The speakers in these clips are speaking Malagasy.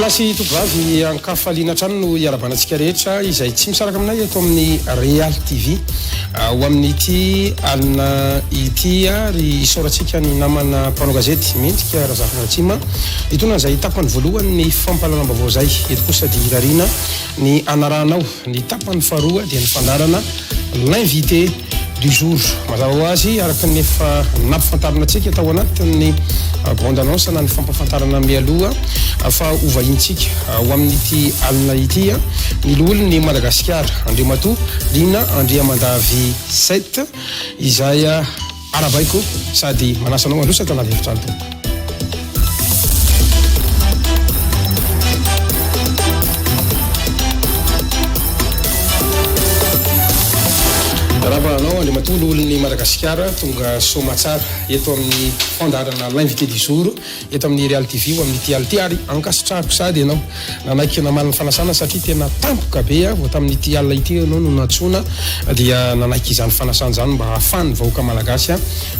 Lalasy tovovavy ankafaliana trano no iarabanantsika rehetra izay tsy misaraka aminay eto amin'ny Real TV ho amin'ity alina ity ary isaorantsika ny namana mpanao gazety mendrika Razafy Ratsima itony izay tapany voalohany ny fampalalambavao zay eto kosa dia irarina ny anaranao ny tapany faharoa dia ny fandarana l'invité du jour mazava ho azy araka ny efa nampifantarina antsika tao anatin'ny bande annonce na ny fampafantarana mialoha fa ovahintsika ho amin'ity alina ity ny loholon'ny Madagasikara Andriamatoa Lina Andriamandavy 7 izay arabaiko sady manasanao androsa tanaty efitrano tompo. Rabanao Andriamatoa loholon'ny Madagasikara tonga somatsara eto amin'ny fandarana l'invité du jour eto amin'ny Real TV ho amin'ity ality ary ankasitrahako sady ianao nanaiky namalina fanasana satria tena tampoka be vao tamin'ity alina ity ianao no natsona dia nanaiky izany fanasana izany mba hahafany vahoaka malagasy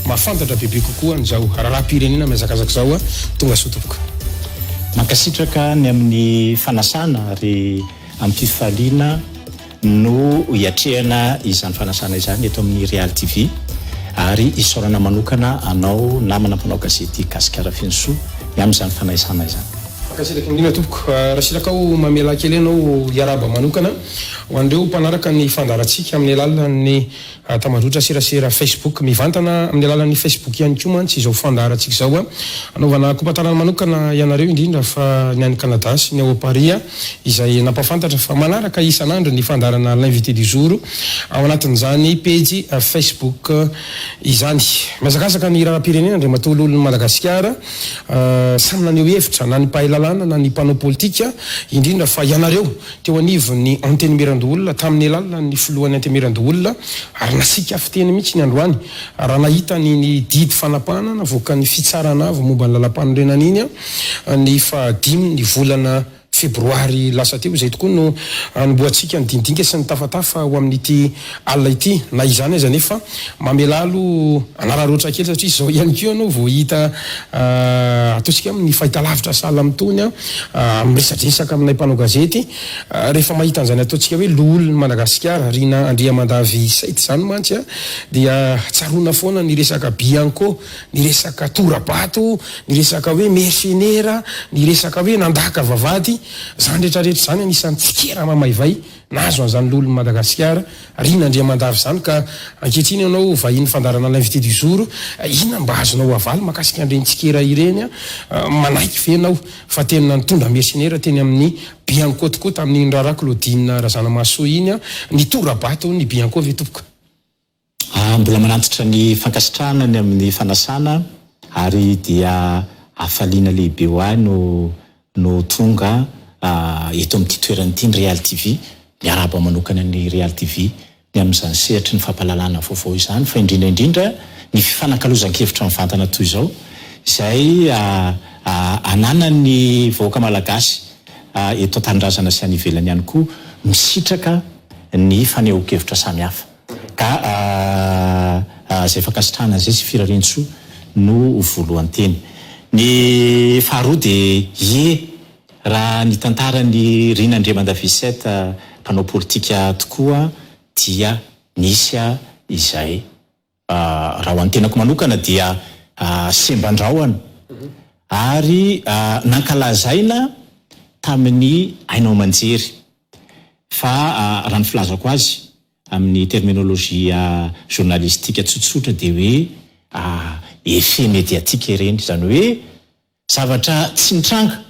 mahafantatra bebe kokoa an'izao raharam-pirenena mihazakazaka zao tonga sotopoka mankasitraka ny amin'ny fanasana ary ampifaliana no iatrehana izany fanasana izany eto amin'ny Real TV ary isorana manokana anao namana mpanao gazety Gasikara Fianso amin'izany fanaisana izany. Akasitraka indrindra tompoko raha mamela kely anao iaraba manokana ho andreo mpanaraka ny fandarantsika amin'ny alalan'ny tamandrotra serasera Facebook mivantana amin'ny alalan'ny Facebook ihany koa mantsy izao fandarantsika izao anaovana kompatarana manokana ianareo indrindra fa ny any Canada sy ny ao Paris izay nampafantatra fa manaraka isan'andro ny fandarana l'invité du jour ao anatin'izany page Facebook izany mihazakazaka ny raharam-pirenena Andriamatoa loholon'ny Madagasikara samy naneo hevitra na ny mpahalalana na ny mpanao politika indrindra fa ianareo teo anivon'ny antenimirandoolona tamin'ny alalan'ny filohan'ny antenimirandoolona ary nasika fiteny mihitsy ny androany raha nahita ny didy fanapahana navoaka ny fitsarana avy momba ny lalam-panorenana iny ny fahadimy ny volana febroary lasa teo izay tokoa no niboatsika ny dindinka sy ny tafatafa ho amin'ity alina ity na izany aza nefa mamelalo anararoatra kely satria izao ihany koa anao vao hita ataontsika amin'ny fahitalavitra sahala amitony miresadresaka aminay mpanao gazety rehefa mahita an'izany ataontsika hoe loholon'ny Madagasikara Rina Andriamandavy 7 izany mantsy dia tsarona foana ny resaka Bianco ny resaka Torabato ny resaka hoe mercenaire ny resaka hoe nandaka vavady zany rehetrarehetra zany anisan'ny tsikera mamaivay nazo an'izany loholon'ny Madagasikara Rina Andriamandavy zany ka ankehitriny ianao vahiny fandarana l'invité du jour inona mba azonao avaly makasika an'ireny tsikera ireny manaiky fenao fa tena nitondra mercenaire teny amin'ny Bianco tokoa tamin'ny raharaha Claudine Razanamaso iny ny Torabato ny Bianco ve tompoka mbola manantitra ny fankasitrahana ny amin'ny fanasana ary dia afaliana lehibe ho ahy no tonga eto amin'ity toerana ity ny Real TV miaraba manokana ny Real TV ny amin'izany sehatra ny fampalalana vaovao izany fa indrindra ny fifanankalozan-kevitra mivantana toy izao izay anana ny vahoaka malagasy eto an-tanindrazana sy any ivelany ihany koa misitraka ny fanehoan-kevitra samihafa ka izay fankasitrahana izay sy firarentso no voalohany teny ny faharoa dia raha ny tantarany Rina Andriamandavy 7 mpanao politika tokoa dia nisy izay raha ho antenako manokana dia semban-drahona ary nankalazaina tamin'ny Ainao Manjery fa raha ny filazako azy amin'ny terminolojia journalistika tsotsotra dia hoe effet médiatique ireny izany hoe zavatra tsy nitranga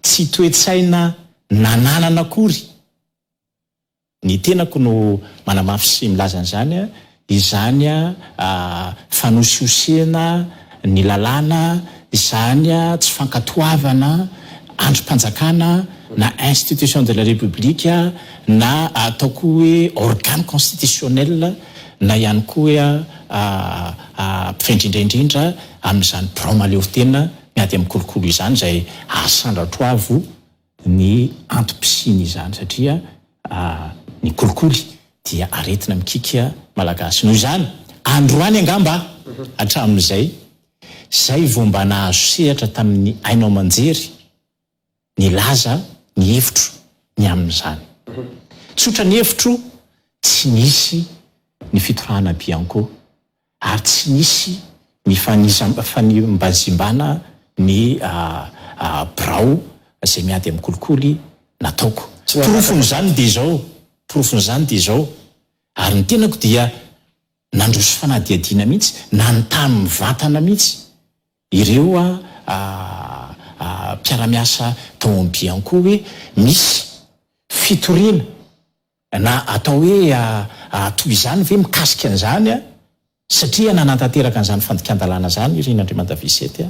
tsy toe-tsaina nananana akory ny tenako no manamafy sy milaza an'izany izany fanosiosena ny lalàna izany tsy fankatoavana androm-panjakana na institution de la république na ataoko hoe organe constitutionnel na ihany koa mpifindrindraindrindra amin'izany promaleo-tena miady amin'ny kolokolo izany izay asandratroavo ny antom-pisiny izany satria ny kolikoly dia aretina mikika malagasy noho izany androany angamba hatramin'izay zay vao mba nahazo sehatra tamin'ny Ainao Manjery ny laza ny hevitro ny amin'izany. Tsotra ny hevitro tsy nisy ny fitorahana bianco ary tsy nisy ny fanimbazimbana ny brao izay miady amin'ny kolikoly nataoko. Porofon'izany de zao ary ny tenako dia nandroso fanadiadiana mihitsy na nytany mivantana mihitsy ireo mpiaramiasa tao amin'ny bianco hoe misy fitoriana na atao hoe toy izany ve mikasika an'izany satria nanantanteraka an'izany fandikan-dalàna zany Rinandriamanitra Visety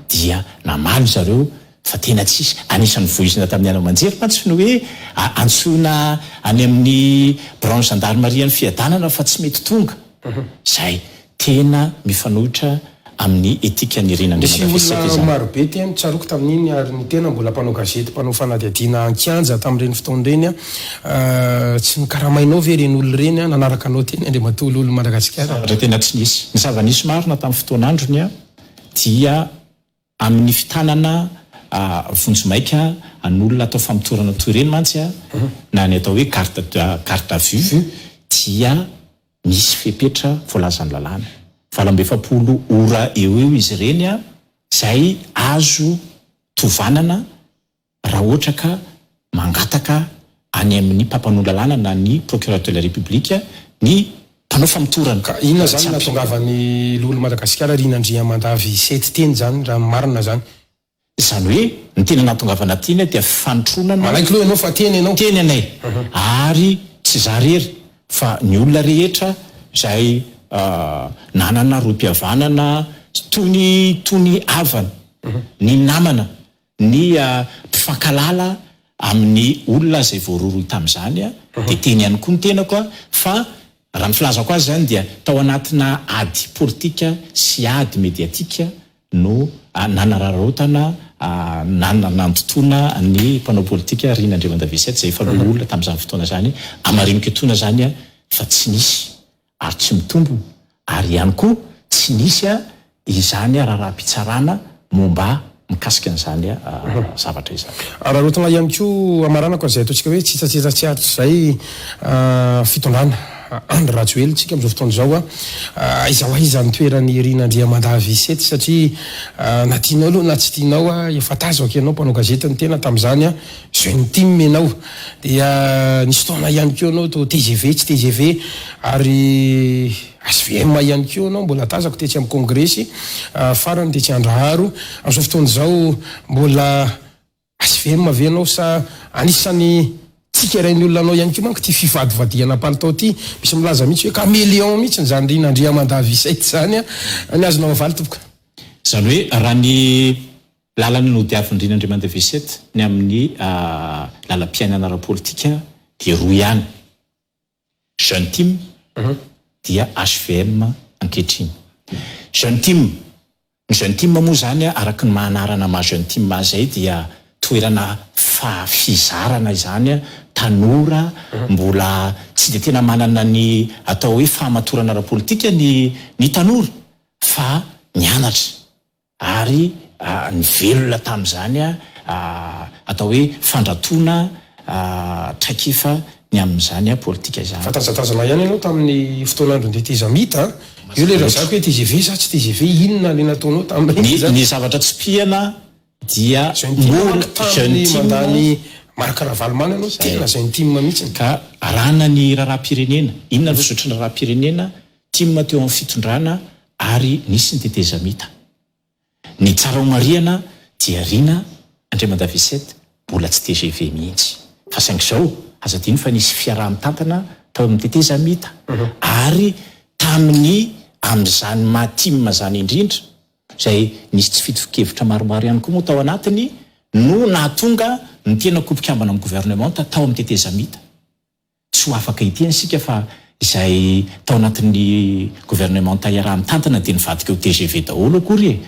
dia namaly zareo fa tena tsisy anisan'ny voizina tamin'ny ana manjery mantsy ny hoe antsoina any amin'ny branche gendarmerie ny fiadanana fa tsy mety tonga zay tena mifanohitra amin'ny etika ny Rinandriamanitra Visety zany. Maro be teny tsaroko tamin'iny ary ny tena mbola mpanao gazety mpanao fanadiadiana an-kianja tamin'ireny fotoan'ireny tsy nikaramainao ve reny olona reny nanaraka anao teny Andriamatolo olo Madagasikara. Raha tena tsy nisy ny zava-nisy marina tamin'ny fotoan'androny dia amin'ny fitanana vonjomaika an'olona atao famitorana toy ireny mantsy na ny atao hoe carte à vue dia misy fepetra voalazan'ny lalàna 700 ora eo izy ireny zay azo tovanana raha ohatra ka mangataka any amin'ny mpampanohy lalàna na ny procureur de la république ny mpanao famitorana. Ka inona zany natongavany lolo Madagasikara Rinandriamanitra Visety teny zany raha marina zany. Zany hoe ny tena natongavana tiana dia fanotronana. Malaiky loha ianao fa teny ianao. Teny anay. Ary tsy zarery fa ny olona rehetra zay nanana rohim-pihavanana toy ny havana ny namana ny mpifankalala amin'ny olona zay voaroroy tamin'izany dia teny ihany koa ny tenako fa raha ny filazako azy zany dia tao anatina ady politika sy ady mediatika no nanararotana nanantotoana ny mpanao politika Rinandriamanitra Visety zay efa olona tamin'izany fotoana zany amarimoketona zany fa tsy nisy ary tsy mitombo ary ihany koa tsy nisy izany raha-raha-pitsarana momba mikasika an'izany zavatra izany. Ararotana ihany koa amaranako izay ataontsika hoe tsitsatsetsa tsy aritra izay fitondrana Andry Rajoelina tsika amin'izao fotoana izao izao aiza ny toeran'ny Rinandriamanitra Visety satria na tianao aloha na tsy tianao efa tazako ianao mpanao gazety ny tena tamin'izany jeune team ianao dia nisy fotoana ihany koa ianao to TGV tsy TGV ary SVM ihany koa ianao mbola tazako tetsy amin'ny kongresy farany tetsy Andraharo amin'izao fotoana izao mbola SVM avy ianao sa anisany tsika rain'ny olona anao ihany koa manko ty fivadivadiana palitao ty misy milaza mihitsy hoe caméléon mihitsy zany Rinandriamanitra Visety zany ny azonao avaly tompoko. Zany hoe raha ny lalana nodiavin'ny Rinandriamanitra Visety ny amin'ny lalam-piainana ara-politika dia roa ihany. Jeune team dia HVM ankehitriny. Jeune team, ny jeune team moa zany araka ny mahanarana ma jeune team zay dia toerana fizarana izany tanora mbola tsy de tena manana ny atao hoe fahamatorana ara-politika ny tanora fa mianatra ary ny velona tamin'izany atao hoe fandratona traikefa ny amin'izany politika izany. Fatazatazana ihany ianao tamin'ny fotoan'andro ny Teza Mita io le razako hoe TGV sa tsy TGV inona le nataonao tamin'iny ny zavatra tsy pihana dia jeune team mandany maraka ravalimana ianao tena jeune team mihitsy ka arana ny raharaham-pirenena inona ny fizotry ny raharaham-pirenena team teo amin'ny fitondrana ary nisy ny Teza Mita. Ny tsara homariana dia Rinandriamanitra Visety mbola tsy TGV mihitsy fa saingy izao aza dino fa nisy fiaraha-mitantana tao amin'ny Teza Mita ary tamin'ny amin'izany mahatima zany indrindra zay nisy tsy fitofikevitra maromaro ihany koa moa tao anatiny no nahatonga ny tena kopikambana amin'ny gouvernement tao amin'ny Teza Mita. Tsy ho afaka hiteny sika fa izay tao anatin'ny gouvernement iaraha-mitantana dia nivadika ho TGV daholo akory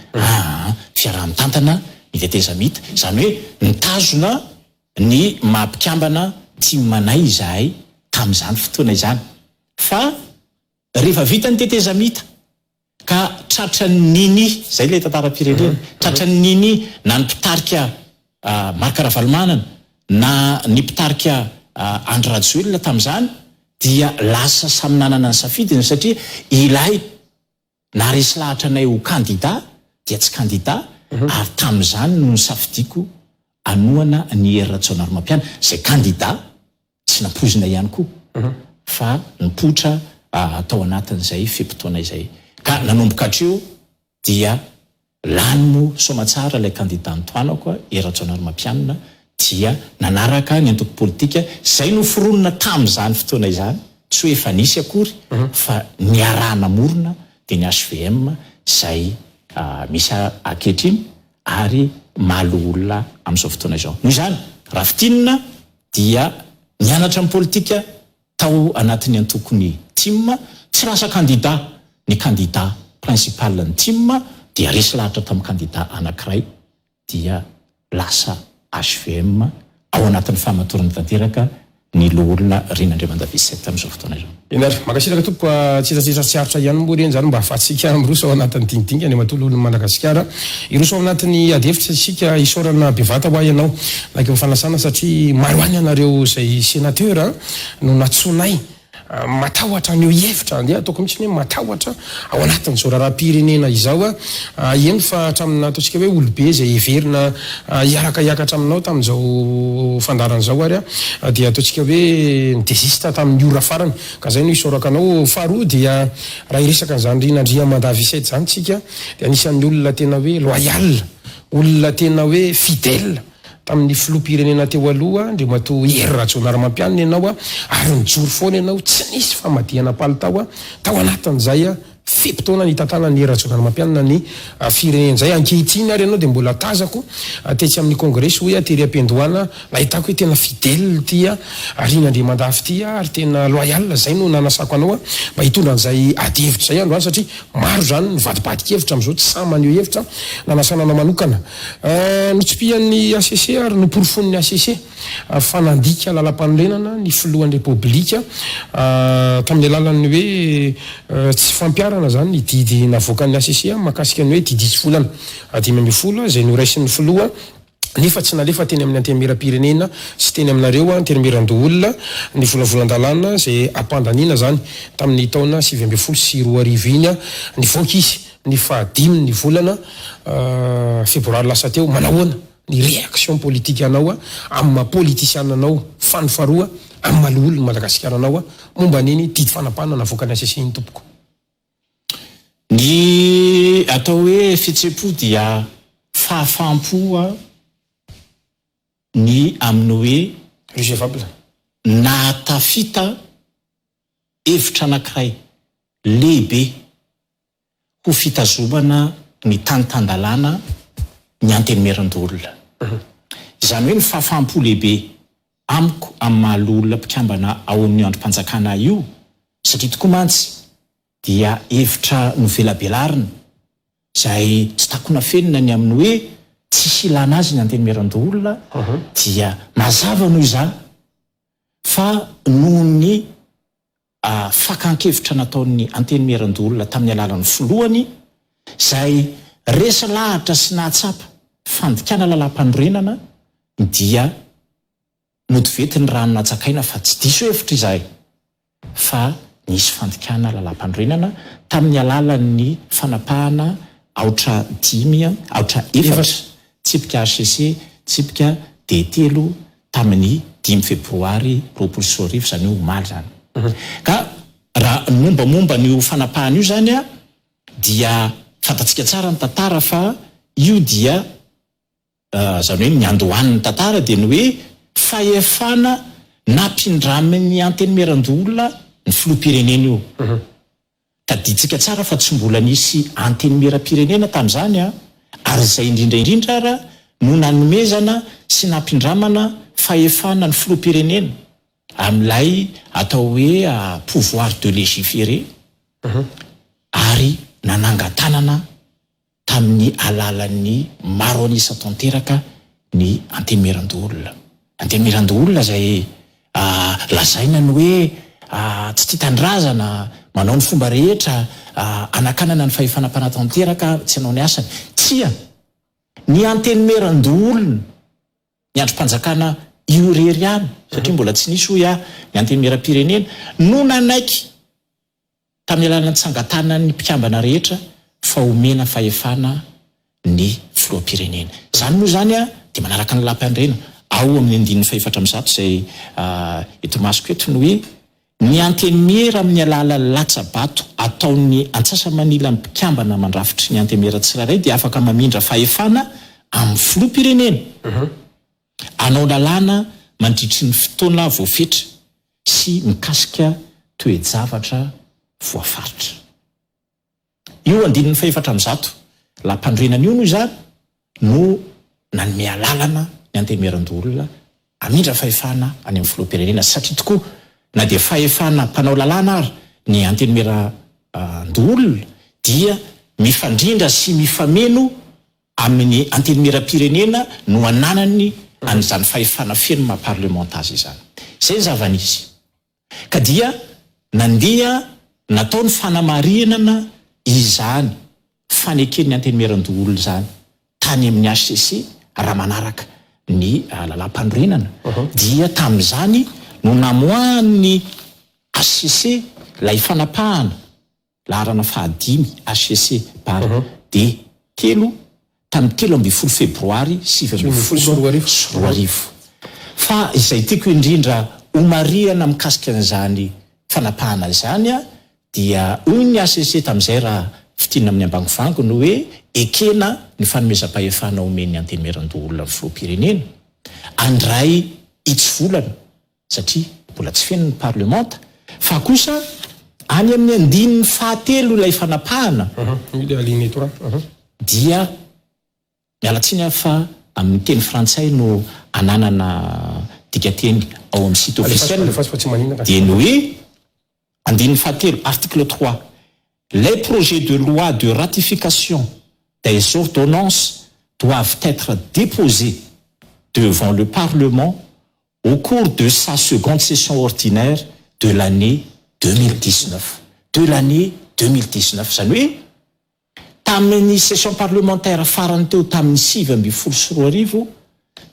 fiaraha-mitantana ny Teza Mita zany hoe nitazona ny mampikambana team manay izahay tamin'izany fotoana izany fa rehefa vita ny Teza Mita ka tratra nini zay le tantara-pirenena tratra nini na ny mpitarika Marc Ravalomanana na ny mpitarika Andry Rajoelina tamin'izany dia lasa samy nanana ny safidiny satria ilay na resy lahatra anay ho candidat dia tsy candidat ary tamin'izany no nisafidiko anoana ny Hery Rajaonarimampianina zay candidat tsy nampozina ihany koa fa nipoitra tao anatin'izay fimpitoana izay ka nanomboka hatreo dia lany somatsara ilay candidat Antoanako Hery Rajaonarimampianina dia nanaraka ny antoko politika zay no foronina tamin'izany fotoana izany tsy hoe efa nisy akory fa niarahana morona dia ny HVM zay misy ankehitriny ary malo olona amin'izao fotoana izao. Noho izany Rafitinina dia nianatra amin'ny politika tao anatin'ny antokony team tsy lasa candidat ny candidat principal ny team dia resy lahatra tamin'ny candidat anankiray dia lasa HVM ao anatin'ny fahamatorana tanteraka ny loholona Rinandriamandavisy tamin'izao fotoana izao. Enary makasiraka tompoko tsitsitsitra tsy haritra ihany moa reny zany mba ahafahantsika miroso ao anatin'ny dingadinga ny matolo olona Madagasikara iroso ao anatin'ny adihevitra isika isorana bevata ho ahy ianao like mifanasana satria maro any ianareo zay sénateur no natsonay matahotra an'io hevitra andeha ataoko mihitsy hoe matahotra ao anatin'izao raharaham-pirenena izao eny fa hatramin'ny ataontsika hoe olobe zay heverina hiarakaiakatra aminao tamin'izao fandaran'izao ary dia ataontsika hoe nidesista tamin'ny ora farany ka zay no isoraka anao faharoa dia raha iresaka an'izany Rinandriamandavisy zany tsika dia anisan'ny olona tena hoe loyal olona tena hoe fidèle tamin'ny filoham-pirenena teo aloha Andriamatoa Hery Rajaonarimampianina ianao ary nijoro foana ianao tsy nisy famadihana palitao tao anatin'izay fimpitoana ny tantanan'ny Hery Rajaonarimampianina ny firenena izay ankehitriny ary ianao dia mbola tazako tetsy amin'ny kongresy hoe tery am-piandohana nahitako hoe tena fidèle tia Rinandriamandavisy tia ary tena loyal zay no nanasako anao mba hitondra an'izay adihevitra zay andro any satria maro zany nivadibadika hevitra amin'izao tsy samy maneho hevitra nanasana manokana notsipihan'ny ACC ary noporofon'ny ACC fanandika lalam-panorenana ny filohan'ny repoblika tamin'ny alalan'ny hoe tsy fampiarana zany ny didy navoakan'ny ACC makasika ny hoe didy tsy volana 5 zay noraisin'ny filoha nefa tsy nalefa teny amin'ny antemeram-pirenena sy teny aminareo antemeran-doholona ny volavolan-dalàna zay ampandaniana zany tamin'ny taona 20 sy 20 iny ny voaka izy ny 15 ny volana febroary lasa teo manahoana ny réaction politique anao amin'ny maha-politisiana anao fanofaroa amin'ny maloholona Madagasikara anao momba niny didy fanapana navoakan'ny ACC iny tompoko. Ny atao hoe fihetsem-po dia fahafaham-po ny amin'ny hoe recevable nahatafita hevitra anankiray lehibe ho fitazomana ny tanitandalana ny antenemeran-dolona. Izany hoe ny fahafaham-po lehibe amiko amin'ny mahalolona mpikambana ao amin'ny androm-panjakana io satria tokoa mantsy dia hevitra novelabelarina izay tsy takona fenina ny amin'ny hoe tsisy ilana azy ny antenemeran-dolona dia mazava noho izany fa noho ny fakan-kevitra nataon'ny antenemeran-dolona tamin'ny alalan'ny filohany izay resa lahatra sy nahatsapa fandikana lalam-panorenana dia notivety ny rano natsakaina fa tsy diso hevitra izay fa nisy fandikana lalam-panorenana tamin'ny alalan'ny fanapahana aotra 5 aotra 4 tsipika ACC tsipika D3 tamin'ny 5 febroary 2020 zany hoe omaly zany. Ka raha mombamomba ny fanapahana io zany dia fantatsika tsara ny tantara fa io dia zany hoe ny andohan'ny tantara dia ny hoe fahefana nampindramin'ny antenemeran-dolona ny filoham-pirenena io. Taditsika tsara fa tsy mbola nisy antenemeram-pirenena tamin'izany ary izay indrindraindrindra raha no nanomezana sy nampindramana fahefana ny filoham-pirenena amin'ilay atao hoe pouvoir de légiférer ary nanangatanana tamin'ny alalan'ny maro anisa tanteraka ny antenemeran-dolona. Antenemeran-dolona zay lazaina ny hoe tsy tia tandrazana manao ny fomba rehetra anakanana ny fahefana-panatanteraka tsy hanao ny asany tsia ny antenemeran-dolona ny androm-panjakana iorery any satria mbola tsy nisy hoy ny antenimieram-pirenena no nanaiky tamin'ny alalany tsangatana ny mpikambana rehetra fa omena fahefana ny filoham-pirenena. Zany moa zany dia manaraka ny lampanirena ao amin'ny 400 izay eto masoko eto no hoe ny antenimiera amin'ny alala latsabato ataon'ny antsasamanila mpikambana mandrafitry ny antenimiera tsirairay dia afaka mamindra fahefana amin'ny filoham-pirenena. Anao lalàna mandritry ny fotoana voafetra sy mikasika toe-javatra voafaritra. Io 400 lampandrenana io no zany no nanome alalana ny antenimieran-doolona amindra fahefana any amin'ny filoham-pirenena satria tokoa na dia fahefana mpanao lalàna ary ny antenimieran-doolona dia mifandrindra sy mifameno amin'ny antenimieram-pirenena no ananany an'izany fahefana feno maha-parlementazy izany. Izay ny zava-nisy. Ka dia nandeha natao ny fanamarinana izany faneken'ny antenimieran-doolona zany tany amin'ny HCC raha manaraka ny lalam-panorenana. Dia tamin'izany no namoahan'ny HCC lay fanapahana laharana 5 HCC par de telo tamin'ny 3 febroary 2024. Fa izay tiako indrindra omariana mikasika an'izany fanapahana zany dia hoy ny HCC tamin'izay raha fitina amin'ny ambangovango no hoe ekena ny fanomezam-pahefana omeny antenimieran-doolona amin'ny filoham-pirenena andray itsyvolana satria mbola tsy feno ny parlementa fa kosa any amin'ny 9 ilay fanapahana dia mialatsiny fa amin'ny teny frantsay no ananana dikateny ao amin'ny site officiel dia no hoe 9 article 3 les projets de loi de ratification des ordonnances doivent être déposés devant le Parlement au cours de sa seconde session ordinaire de l'année 2019. De l'année 2019. Zany hoe tamin'ny session parlementaire farany teo tamin'ny 2024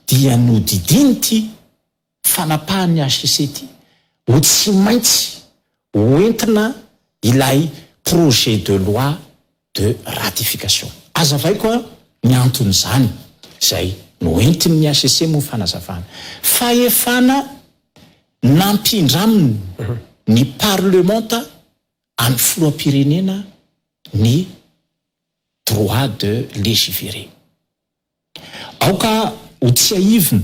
dia nodidinity fanapahan'ny HCC ty ho tsy maintsy hoentina ilay projet de loi de ratification. Azavaiko ny anton'izany zay noentiny ny HCC moa fanazavana. Fahefana nampindraminy ny parlementa amin'ny filoham-pirenena ny droit de légiférer. Aoka ho tsy aivina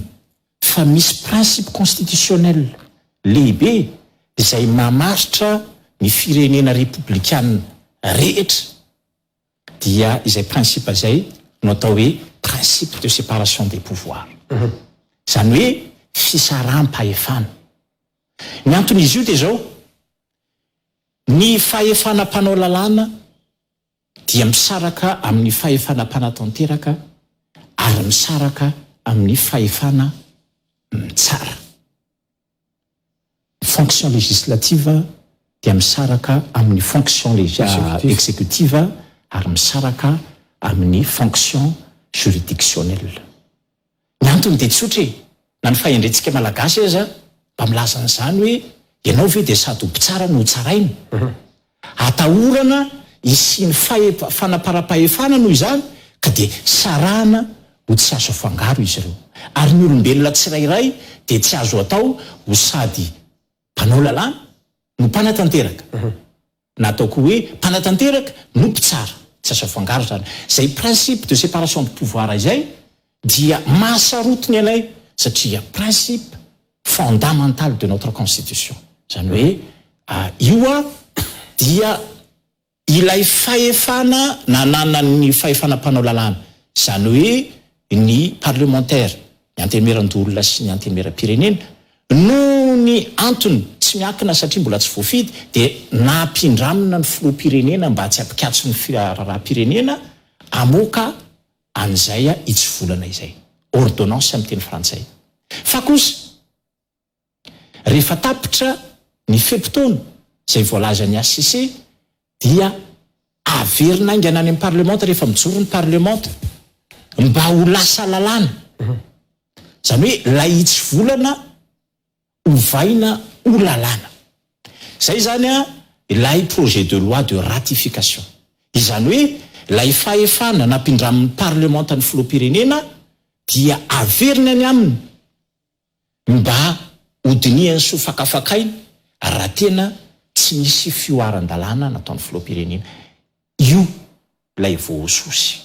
fa misy principe constitutionnel lehibe izay mamaritra ny firenena républicaine rehetra dia izay principe izay no atao hoe principe de séparation des pouvoirs. Zany hoe fisaram-pahefana. Ny anton'izy io dia zao ny fahefana mpanao lalàna dia misaraka amin'ny fahefana mpanatanteraka ary misaraka amin'ny fahefana mitsara. Fonction législative dia misaraka amin'ny fonction exécutive ary misaraka amin'ny fonction juridictionnelle. Ny antony dia tsotra na ny fahendrentsika malagasy aza mba milaza an'izany hoe ianao ve dia sady ho mpitsara no ho tsaraina. Atahorana isiny fanapara-pahefana noho izany ka dia sarana ho tsy azo afangaro izy ireo. Ary ny olombelona tsirairay dia tsy azo atao ho sady mpanao lalàna no mpanatanteraka. Nataoko hoe mpanatanteraka no mpitsara. Tsy azo afangaro zany. Zay principe de séparation de pouvoir izay dia mahasarotiny anay satria principe fondamental de notre constitution. Zany hoe io dia ilay fahefana nananany fahefana mpanao lalàna. Zany hoe ny parlementaire, ny antenimieran-doolona sy ny antenimieram-pirenena no ny antony tsy miankina satria mbola tsy voafidy dia nampindramina ny filoham-pirenena mba tsy ampikatso ny raharaham-pirenena amoaka an'izay itsyvolana izay. Ordonnance amin'ny teny frantsay. Fa kosa rehefa tapitra ny fepitoana izay voalaza ny HCC dia averina aingana any amin'ny parlementa rehefa mijoro ny parlementa mba ho lasa lalàna zany hoe lahitsy volana ovaina o lalàna. Zay zany a ilay projet de loi de ratification. Izany hoe lay fahefana nampindramin'ny parlementan'ny filoham-pirenena dia averina any aminy mba hodiniany sofakafakainy raha tena tsy nisy fioaran-dalàna nataon'ny filoham-pirenena. Io lay voasosy.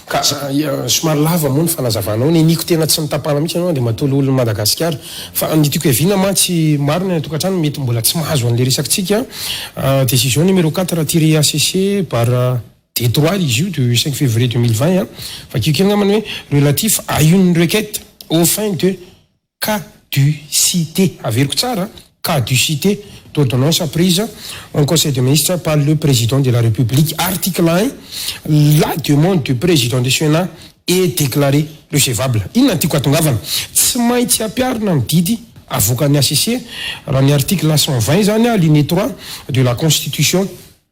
Ka somary lava moa ny fanazavanao ny niko tena tsy nitapana mihitsy anao dia matolo olon'ny Madagasikara fa ny tiako evina mantsy marina ny tokantrano mety mbola tsy mahazo an'le resakintsika décision numéro 4 tiré ACC par D3 izy io de 5 février 2020 fa kiko ngamany hoe relatif à une requête aux fins de caducité averiko tsara caducité d'ordonnance prise en Conseil des ministres par le président de la République. Article 1, la demande du président du Sénat est déclarée recevable. Inona tiako atongavana tsy maintsy ampiarina ny didy avoakan'ny ACC raha ny article 120 zany alinéa 3 de la Constitution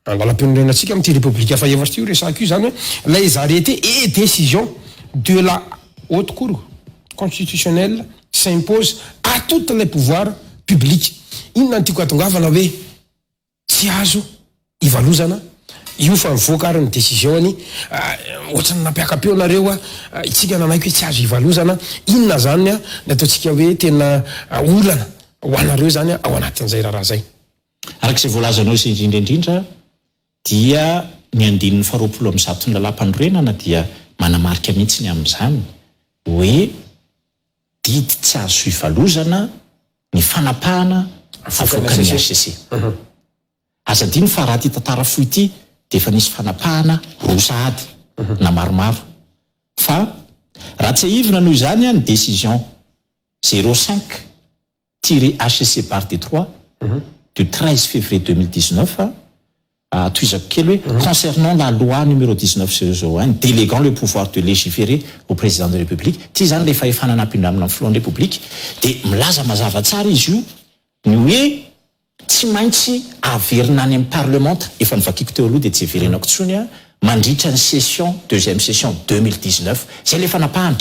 angalam-pirenenantsika amin'ity république fa efatra io resaka io zany hoe les arrêtés et décisions de la haute cour constitutionnelle s'imposent à tous les pouvoirs publics. Inona tiako atongavana hoe tsy azo ivalozana io fa mivoaka ary ny décision-ny ohatrany nampiakapeo nareo itsika nanaiky hoe tsy azo ivalozana inona zany a nataontsika hoe tena olana ho anareo zany ao anatin'izay raha zay. Arak'izay voalazanao sy indrindra dia ny andinin'ny faharoapolo amin'ny zato ny lalam-panorenana dia manamarika mihitsy ny amin'izany hoe didy tsy azo ivalozana ny fanapahana avoakan'ny ACC. Azadiny fa raha ty tantara fohy ity dia efa nisy fanapahana roa sahady na maromaro fa raha tsy ahivina noho izany ny décision 05 tiré ACC par D3 du 13 février 2019 toizako kely hoe concernant la loi numéro 19/001 déléguant le pouvoir de légiférer au président de la République. Ty zany le fahefana nampindramina amin'ny filohan'ny République dia milaza mazava tsara izy io ny hoe tsy maintsy averina any amin'ny parlementa efa nivakiko teo aloha dia tsy averenako tsony mandritra ny session deuxième session 2019 zay le fanapahana.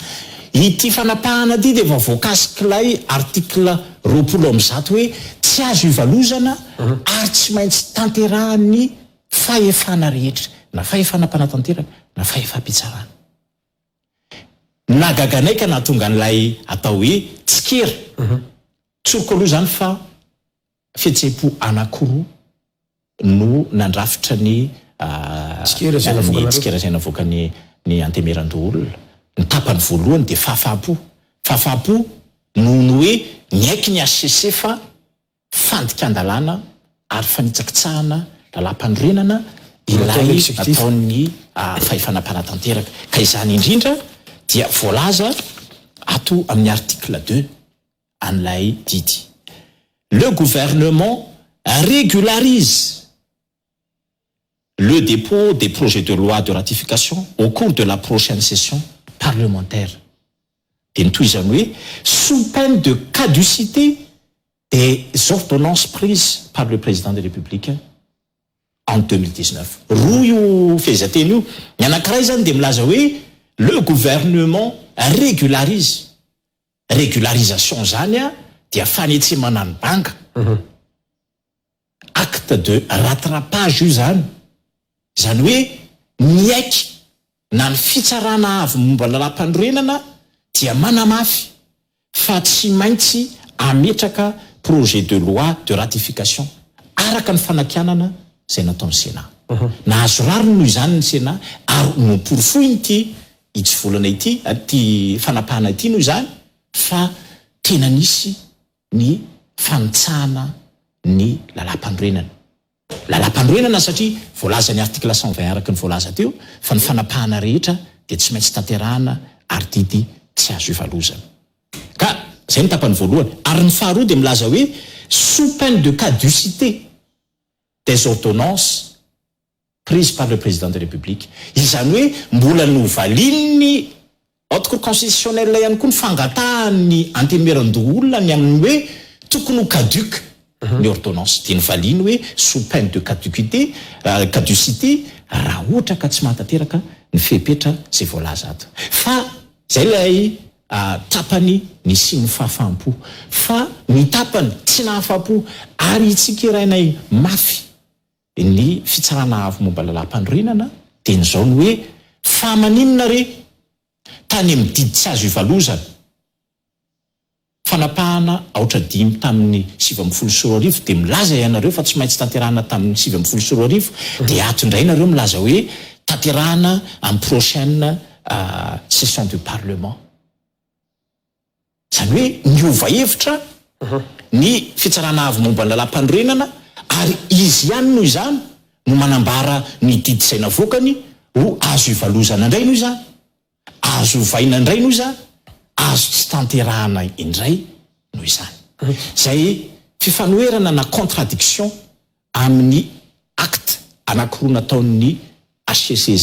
Ity fanapahana ty dia efa voakasikilay article 20 hoe tsy azo ivalozana ary tsy maintsy tanterahan'ny fahefana rehetra na fahefana-panatanteraka na fahefam-pitsarana. Nagaganaika na tonga n'ilay atao hoe tsikera tsoroko aloha zany fa fihetseham-po anankiroa no nandrafitra ny tsikera izay navoaka ny antemeran-doolona. Ny tapany voalohany dia fahafaham-po noho ny hoe niaiky ny ACC fa fandikan-dalàna ary fanitsakitsahana lalam-panorenana ilay ataon'ny fahefana-panatanteraka. Ka izany indrindra dia voalaza ato amin'ny article 2 an'ilay didy. Le gouvernement régularise le dépôt des projets de loi de ratification au cours de la prochaine session parlementaire. Dia toy izany hoe sous peine de caducité des ordonnances prises par le président de la République en 2019. Roa io fehezanteny io. Ny anankiray zany dia milaza hoe le gouvernement régularise. Régularisation zany dia fanetsemana ny banga. Acte de rattrapage io zany. Zany hoe niaiky na ny fitsarana avy momba lalam-panorenana dia manamafy fa tsy maintsy ametraka projet de loi de ratification araka ny fanakianana zay nataon'ny Sénat. Nahazo rariny noho izany ny Sénat ary no porofoiny ity itsy volana ity ty fanapahana ity noho izany fa tena nisy ny fanitsahana ny lalam-panorenana. Lalam-panorenana satria voalaza ny article 120 araka ny voalaza teo fa ny fanapahana rehetra dia tsy maintsy tanterahana ary didy tsy azo ivalozana. Ka zay ny tapany voalohany. Ary ny faharoa dia milaza hoe sous peine de caducité des ordonnances prises par le président de la République. Izany hoe mbola novalininy haute cour constitutionnelle ihany koa ny fangatahany antemeran-doolona ny amin'ny hoe tokony ho caduc ny ordonnance. Dia novaliny hoe sous peine de caducité raha ohatra ka tsy mahatanteraka ny fepetra zay voalaza ato. Fa zay lay tapany ny sy ny fahafampo fa ny tapany tsy nahafapo ary itsikirainay mafy ny fitsarana avy momba lalam-pandrorinana dia nyzao ny hoe fa maninona re tany amin'ny didy tsy azo ivalozana fanapahana aotra 5 tamin'ny 740 dia milaza ianareo fa tsy maintsy tanterahana tamin'ny 740 dia ato indray nareo milaza hoe tanterahana amin'ny prochaine session du parlement. Zany hoe niova hevitra ny fitsarana avy momba ny lalam-pandrorenana ary izy ihany noho izany no manambara ny didy izay navokany ho azo ivalozana indray noho izany, azo vaina indray noho izany, azo tsy tanterahana indray noho izany. Zay fifanoherana na contradiction amin'ny acte anankiroa nataon'ny HCC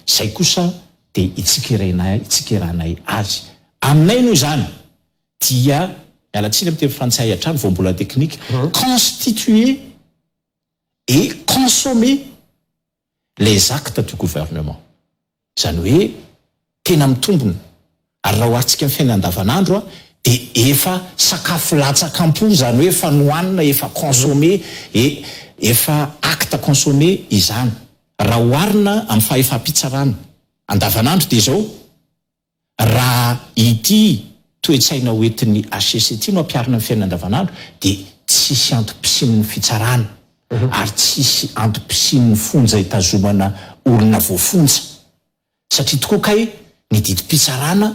zay kosa dia itsikerahanay azy. Aminay noho izany dia mialatsiny amin'ny teny frantsay hatrany vao mbola teknika constituer et consommer les actes du gouvernement. Zany hoe tena mitombona ary raha oharitsika amin'ny fiainana andavanandro dia efa sakafo latsakam-po, zany hoe efa nohanina, efa consommer et efa acte consommer izany. Raha oharina amin'ny fahefa-pitsarana andavanandro dia zao raha ity toetsaina hoentin'ny HCC ty no ampiarina amin'ny fiainana andavanandro dia tsisy antom-pisin'ny fitsarana ary tsisy antom-pisin'ny fonja hitazomana olona voafonja satria tokoa kay ny didim-pitsarana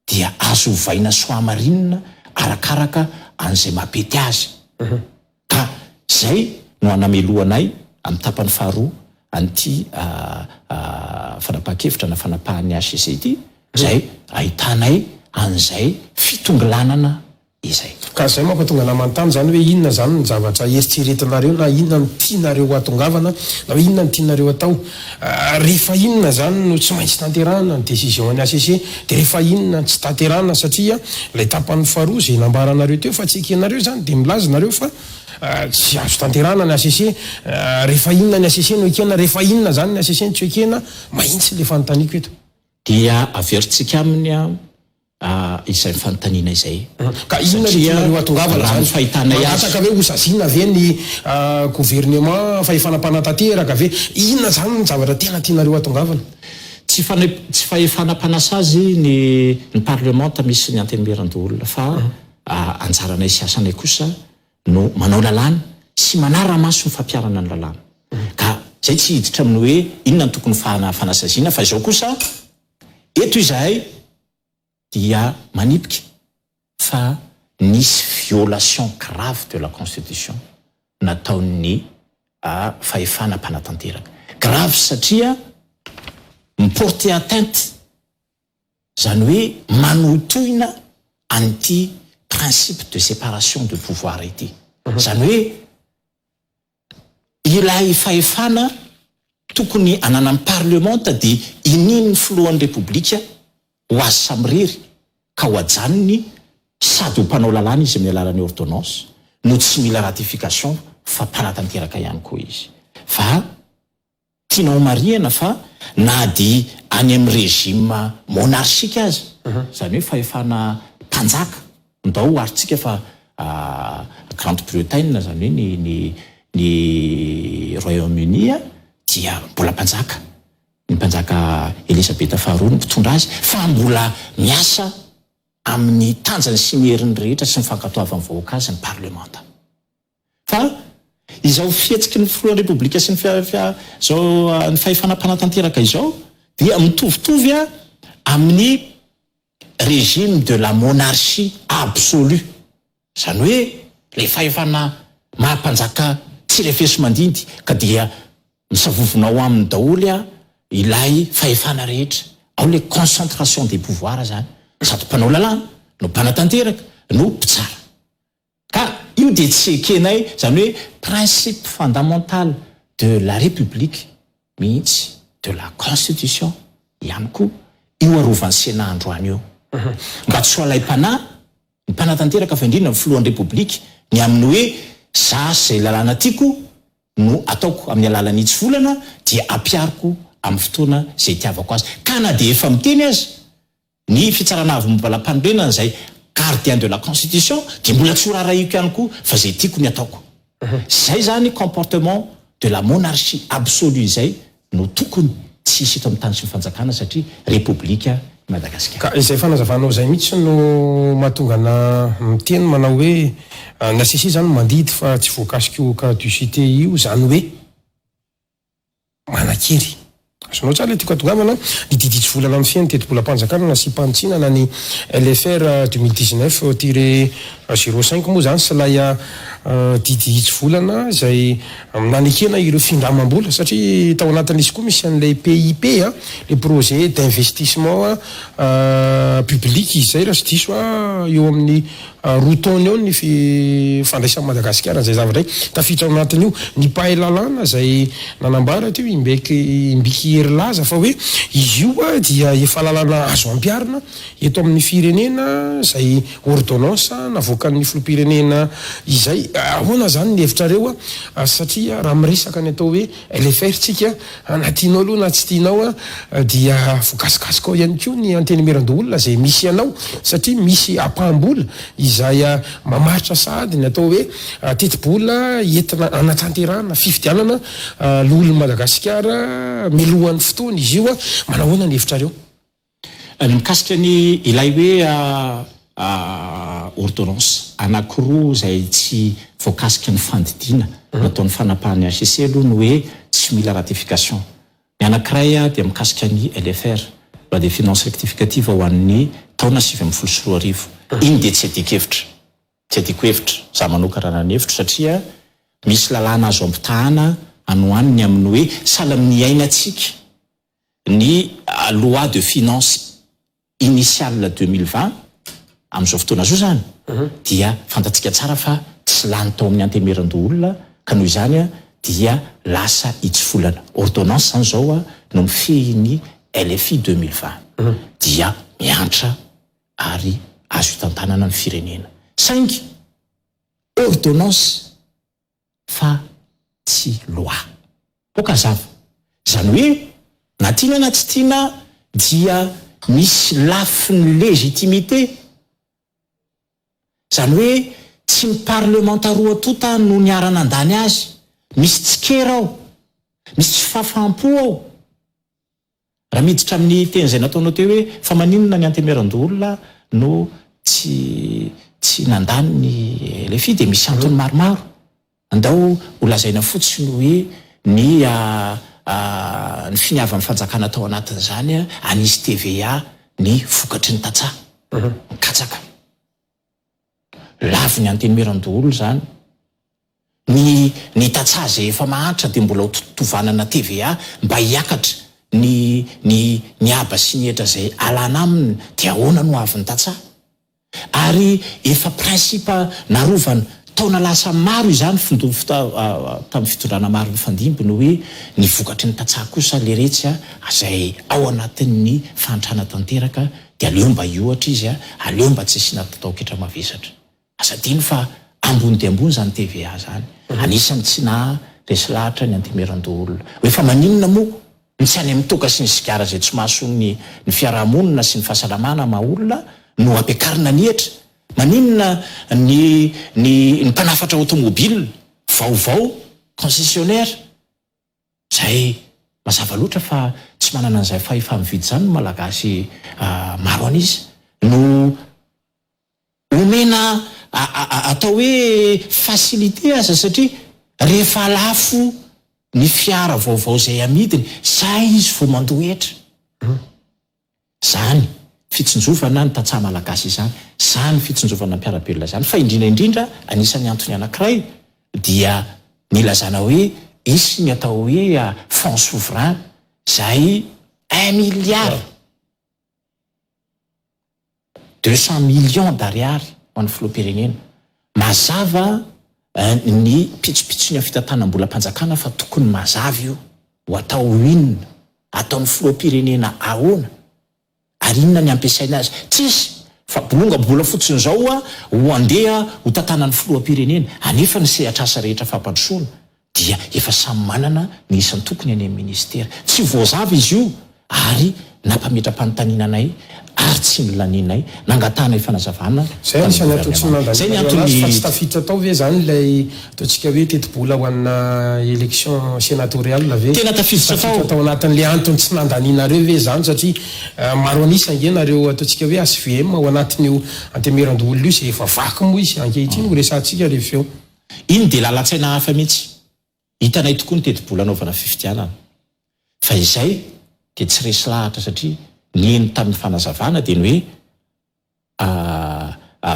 dia azo ovaina soamarinina arakaraka an'izay mapety azy. Ka zay no anameloanay amin'ny tapany faharoa an'ity fanapahan-kevitra na fanapahan'ny HCC ity zay ahitanay an'izay fitonglanana izay. Ka zay mampatonga namantany zany hoe inona zany ny zavatra eritreretinareo na inona ny tianareo atongavana na hoe inona ny tianareo atao. Rehefa inona zany no tsy maintsy tanterahana ny décision any HCC dia rehefa inona tsy tanterahana satria ilay tapany faharoa zay nambaranareo teo fa tsy ekenareo zany dia milaza nareo fa tsy azo tanterahana ny HCC. Rehefa inona ny HCC no ekena, rehefa inona zany ny HCC no tsy ekena, mahitsy le fanontaniako eto. Dia averitsika aminy izay fanontaniana izay. Ka inona ny tianareo atongavana zany fahitanay azy. Manataka hoe hosazina ve ny gouvernement fahefanam-panatanteraka ve? Inona zany ny zavatra tena tianareo atongavana? Tsy fahefanam-panasa azy ny parlement misy ny antenemeran-doolona fa anjaranay sy asanay kosa no manao lalàna sy manara-maso ny fampiarana ny lalàna. Ka zay tsy hiditra amin'ny hoe inona ny tokony fanasaziana fa izao kosa eto izahay dia manipika fa nisy violation grave de la constitution nataon'ny fahefanam-panatanteraka. Grave satria miporte atteinte, zany hoe manotoina an'ity principe de séparation de pouvoir ity. Zany hoe ilay fahefana tokony anana amin'ny parlement dia ininy filohan'ny repoblika ho azy samiriry ka ho ajanony sady ho mpanao lalàna izy amin'ny alalan'ny ordonnance no tsy mila ratification fa mpanatanteraka ihany koa izy. Fa tianao marihana fa na dia any amin'ny régime monarchika azy, zany hoe fahefana mpanjaka ndao aritsika fa Grande-Bretagne zany hoe ny Royaume-Uni dia mbola mpanjaka. Ny mpanjaka Elisabeta faharoa no mpitondra azy fa mbola miasa amin'ny tanjany sy ny herin'ny rehetra sy ny fankatoavan'ny vahoaka azy ny parlemanta. Fa izao fihetsiky ny filohan'ny repoblika sy ny fahefanam-panatanteraka izao dia mitovitovy amin'ny régime de la monarchie absolue. Zany hoe le fahefana mahampanjaka tsy lefeso mandindy ka dia misavovonao aminy daholy ilay fahefana rehetra. Ao le concentration des pouvoirs zany. Sady mpanao lalàna, no mpanatanteraka, no mpitsara. Ka io dia tsy ekenay zany hoe principe fondamental de la république mihitsy de la constitution ihany koa io arovan'ny Sénat androany io. Mba tsy ho alaim-panahy ny mpanatanteraka fa indrindra ny filohan'ny repoblika ny amin'ny hoe za zay lalàna tiako no ataoko amin'ny alalan'itsy volana dia ampiariko amin'ny fotoana zay itiavako azy. Ka na dia efa miteny azy ny fitsarana avy mombalam-panorenana zay gardien de la constitution dia mbola tsy horaraiko ihany koa fa zay tiako ny ataoko. Zay zany comportement de la monarchie absolue zay no tokony tsy hisy eto amin'ny tany sy ny fanjakana satria république Madagascar. Ka izay fanazavanao zay mihitsy no mahatonga na miteny manao hoe nasisi zany mandidy fa tsy voakasiko caducité io zany hoe manakery. Sonao tsara le tiako atongavana nididitsy volana amin'ny fiainany teto-bolam-panjakana na simpanitsinana ny LFR 2019-05 moa zany sy lay diditsy volana zay nanekena ireo findramam-bola satria tao anatin'izy koa misy an'ilay PIP le projet d'investissement public izay raha sy diso eo amin'ny roa taona eo ny fandraisan'i Madagasikara zay zavatra tafiditra ao anatin'io ny pahay lalàna zay nanambara teo imbiky hery laza fa hoe izy io dia efa lalàna azo ampiarina eto amin'ny firenena zay ordonnance navoakan'ny filoham-pirenena izay ahoana zany ny hevitrareo satria raha miresaka ny atao hoe LFR tsika anatianao aloha na tsy tianao dia voakasikasika ao ihany koa ny antenemeran-doolona zay misy anao satria misy apam-bola izay mamaritra sady ny atao hoe teti-bola entina anatsanterahana fifidianana loholon'i Madagasikara milohan'ny fotoana izy io manahoana ny hevitrareo ny mikasika ny ilay hoe ordonnance anankiroa zay tsy voakasika ny fandidiana nataon'ny fanapahany HCC aloha no hoe tsy mila ratification. Ny anankiray dia mikasika ny LFR loi des finances rectificative ho an'ny taona 2024. Iny dia tsy adiko hevitra. Tsy adiko hevitra za manokana raha ny hevitra satria misy lalàna azo ampitahana anohaniny amin'ny hoe sahala amin'ny ainatsika ny loi de finance initiale 2020 amin'izao fotoana zao zany dia fantatsika tsara fa tsy lany tao amin'ny antemeran-doolona ka noho izany dia lasa itsyfolana. Ordonnance zany zao no mifehy LFI 2020 dia miantra ary azo hitantanana ny firenena. Saingy ordonnance fa tsy loi. Poka zava. Zany hoe na tiana na tsy tiana dia misy lafiny légitimité. Zany hoe tsy ny parlementaroa tota no niarana andany azy. Misy tsikera ao. Misy tsy fafampo ao. Raha miditra amin'ny teny izay nataonao teo hoe fa maninona ny antemeran-doolona no tsy nandany ny LFI dia misy antony maromaro. Andao ho lazaina fotsiny hoe ny finiavan'ny fanjakana tao anatin'izany anisy TVA ny vokatry ny tatsaha. Katsaka. Lavy ny antemeran-doolona zany. Ny tatsaha zay efa mahantra dia mbola tovanana TVA mba hiakatra ny aba sy ny etra zay alana aminy dia ahoana no avy ny tatsaha. Ary efa prinsipa narovana taona lasa maro izany tamin'ny fitondrana maro ny fandimby no hoe ny vokatry ny tatsaha kosa le retsy zay ao anatin'ny fantrana tanteraka dia aleo mba iohatra izy aleo mba tsy asiana tatao-ketra mavesatra. Asa dino fa ambony dia ambony zany TVA zany. Anisany tsy na resy lahatra ny antemeran-doolona. Hoe fa maninona moa tsy any amin'ny toka sy ny sigara zay tsy mahasoa ny fiarahamonina sy ny fahasalamana maha-olona no ampiakarina ny hetra. Maninona ny mpanafatra automobile vaovao concessionnaire zay mazava loatra fa tsy manana an'izay fahefa mividy zany no malagasy maro an'izy no omena atao hoe facilité aza satria rehefa lafo ny fiara vaovao zay amidiny zay izy vao mandohetra. Zany fitsinjovana ny tatsaha malagasy izany. Zany fitsinjovana mpiarabelona zany. Fa indrindra anisan'ny antony anankiray dia nilazana hoe isy ny atao hoe fonds souverain zay 1 milliard 200 millions d'ariary ho an'ny filoham-pirenena. Mazava ny pitsopitsony amin'ny fitantanam-bolam-panjakana fa tokony mazava io ho atao inona ataon'ny filoham-pirenena ahoana ary inona ny ampiasaina azy. Tsisy fa bolonga-bola fotsiny zao ho andeha ho tantanan'ny filoham-pirenena anefa ny sehatr'asa rehetra fampandrosoana dia efa samy manana ny isany tokony any amin'ny ministera. Tsy voazava izy io ary nampametra-panontaniananay ary tsy nylaninay nangatana ifanazavana zay anisany atao tsy zay ny nandany fa antony tsy tafiditra tao ve zany ilay ataontsika hoe teti-bola ho anna élection sénatoriale ve tena tafiditra atao anatin'le antony tsy nandaninareo ve zany satria maro anisany nareo ataontsika hoe SVM ao anatin'io antemerandolo io zay efa vaky moa izy ankehitriny ho resantsika rehefa eo iny de lalatsaina hafa mihitsy hitanay tokoa ny teti-bola anaovana fifidianana fa izay de tsy resy lahatra satria neny tamin'ny fanazavana dia ny hoe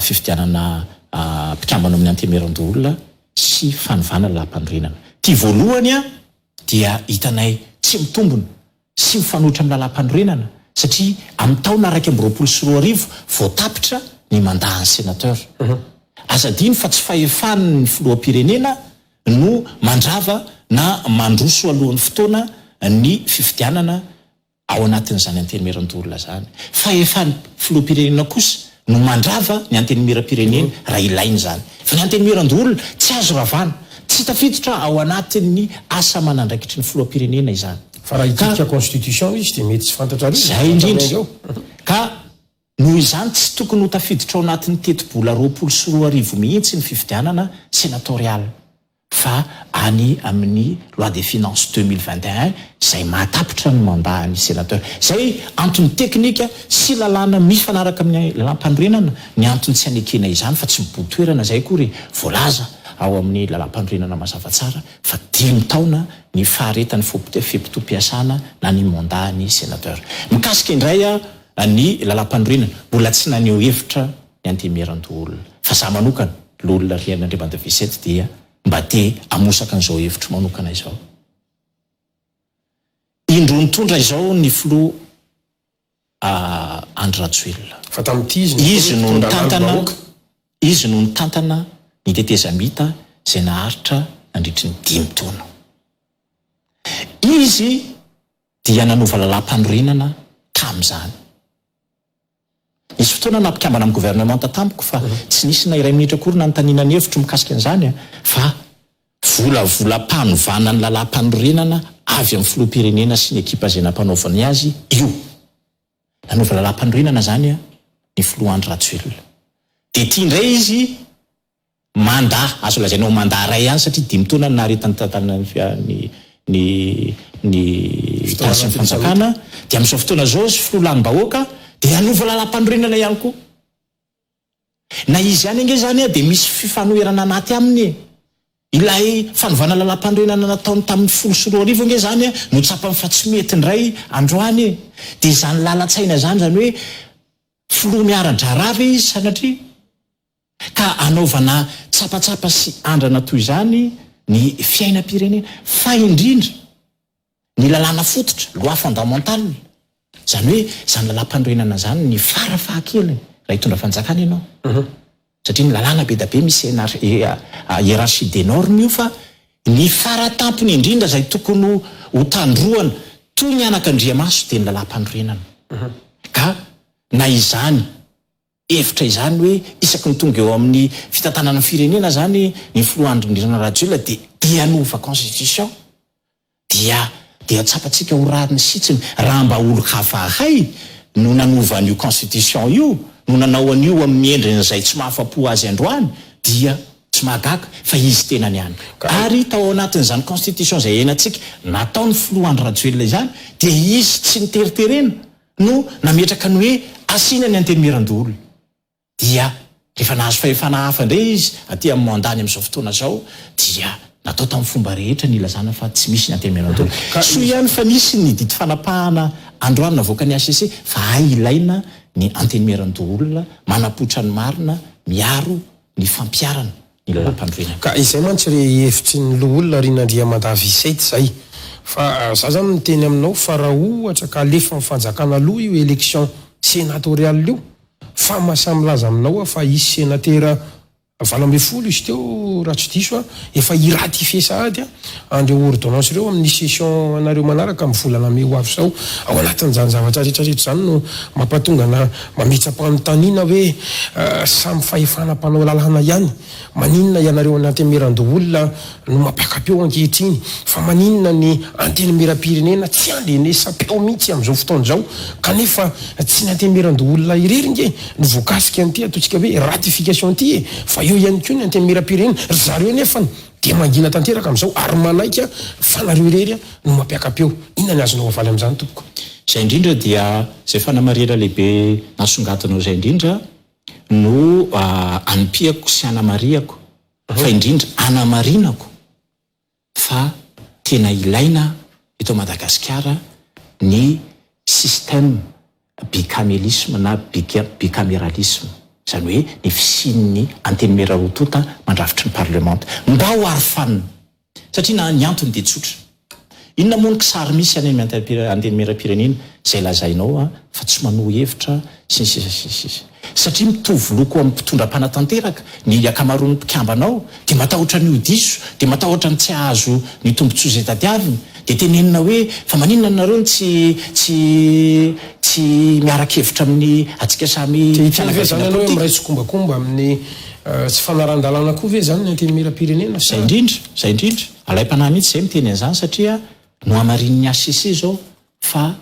fifidianana mpikambana amin'ny antemeran-doolona sy fanovana lalam-panorenana. Ty voalohany dia hitanay tsy mitombona sy mifanoitra amin'ny lalam-panorenana satria amin'ny taona 2024 voatapitra ny mandahan'ny sénateur. Azadiny fa tsy fahefan'ny filoham-pirenena no mandrava na mandroso alohan'ny fotoana ny fifidianana ao anatin'izany antenimiran-doolona zany. Fahefan'ny filoham-pirenena kosa no mandrava ny antenimiram-pirenena raha ilainy zany. Fa ny antenimiran-doolona tsy azo ravana, tsy tafiditra ao anatin'ny asa manandraikitry ny filoham-pirenena izany. Fa raha hitika constitution izy dia mety tsy fantatra zay indrindra. Ka noho izany tsy tokony ho tafiditra ao anatin'ny teti-bola 24 mihitsy ny fifidianana sénatorial fa any amin'ny loi des finances 2021 izay mahatapitra ny mandahan'ny sénateur. Zay antony teknika sy lalàna mifanaraka amin'ny lalam-panorenana ny antony tsy anekena izany fa tsy mibotoerana zay kory voalaza ao amin'ny lalam-panorenana mazava tsara fa 5 taona ny faharetany fepito-piasana na ny mandahan'ny sénateur. Mikasika indray ny lalam-panorenana mbola tsy naneho hevitra ny antemeran-doolona fa za manokana l'olona Rian'Andriamantavisety dia mba te amosaka an'izao hevitra manokana izao. Indro nitondra izao ny filoha Andry Rajoelina. Fa tamin'ity izy no nitantana ny tetezamita izay naharitra nandritry ny 5 taona. Izy dia nanova lalam-panorenana tamin'izany. Nisy fotoana nampikambana amin'ny gouvernemanta tampoka fa tsy nisy na iray minitra akory nanontaniana ny hevitra mikasika an'izany fa volavalam-panovana ny lalam-panorenana avy amin'ny filoham-pirenena sy ny ekipa izay nampanaovany azy io. Nanova lalam-panorenana zany ny filoha Andry Rajoelina. Dia ity indray izy mandat azo lazainao mandat ray ihany satria 5 taona naharetany tantana ny tariny fanjakana dia amin'izao fotoana zao sy filoha-lanim-bahoaka dia hanova lalam-panorenana ihany koa. Na izy ihany ange zany dia misy fifanoherana anaty aminy. Ilay fanovana lalam-panorenana nataony tamin'ny 2024 ange zany no tsapany fa tsy mety ndray androany. Dia izany lalatsaina zany hoe filoha miara-drarava izy sanatria ka anaovana tsapatsapa sy andrana toy izany ny fiainam-pirenena fa indrindra ny lalàna fototra loi fondamentale. Zany hoe zany lalam-panorenana zany ny farafahakeliny raha hitondra fanjakana ianao. Satria ny lalàna be da be misy hiérarchie des normes io fa ny faratampony indrindra zay tokony ho tandroana toy ny anak'Andriamaso dia ny lalam-panorenana. Ka na izany hevitra izany hoe isaky ny tonga eo amin'ny fitantanana firenena zany ny filoha Andry Rajoelina dia hanova constitution dia tsapatsika ho rariny sitsiny raha mba olo hafahay no nanova an'io constitution io no nanao an'io amin'ny endriny izay tsy mahafa-po azy androany dia tsy mahagaga fa izy tena ny any. Ary tao anatin'izany constitution izay hainantsika nataony filoha Andry Rajoelina izany dia izy tsy niteriterena no nametraka ny hoe asiana ny antenimiran-doolona. Dia rehefa nahazo fahefana hafa indray izy aty amin'ny mandany amin'izao fotoana zao dia natao tamin'ny fomba rehetra ny ilazana fa tsy misy ny antenimiran-doolona. So ihany fa nisy ny didy fanapahana androany navoaka ny ACC fa ilaina ny antenimiran-doolona manapoitra ny marina miaro ny fampiarana ny lalam-panorenana. Ka izay mantsy re hevitry ny loholona Rian'Andriamantavisety zay fa za zany miteny aminao fa raha ohatra ka alefa ny fanjakana aloha io élection sénatoriale io fa mahasamilaza aminao fa isy sénateur 20 izy teo raha tsy diso efa iratifie sahady andreo ordonnance ireo amin'ny session anareo manaraka amin'ny volana may ho avy sao ao anatin'izany zavatra rehetrarehetra zany no mampatonga na mametsa-panontaniana hoe samy fahefanam-panao lalàna ihany maninona ianareo anantemeran-doolona no mampiakapeo ankehitriny fa maninona ny antenimera-pirenena tsy andenesapeo mihitsy amin'izao fotoana izao kanefa tsy nantemeran-doolona irery nge no voakasika an'ity ataontsika hoe ratification ty fa eo ihany koa ny antenimera-pirenena zareo nefany dia mangina tanteraka amin'izao ary manaika fanareo irery no mampiakapeo inona ny azonao avaly amin'izany tompoko zay indrindra dia zay fanamarena lehibe nasongatinao zay indrindra no anampiako sy anamariako fa indrindra anamarinako fa tena ilaina eto Madagasikara ny système bicamérisme na bicaméralisme zany hoe ny fisian'ny antenimera-rotota mandrafitry ny parlement mba ho arifanina satria na ny antony dia tsotra inona moa ny kisary misy any antenimera-pirenena zay lazainao fa tsy manohy hevitra sisisisisisy satria mitovy loko amin'ny mpitondram-panatanteraka ny akamaroan'ny mpikambanao dia matahotra ny odiso dia matahotra ny tsy ahazo ny tombontsoa izay tadiaviny dia tenenina hoe fa maninona nareo tsy miaraka-hevitra amin'ny atsika samy fianakaviana anao hoe miray tsokombakomba amin'ny tsy fanaran-dalàna koa ve zany ny antenimera-pirenena zay indrindra alay-panahy mihitsy zay miteny an'izany satria no amarin'ny ACC zao fa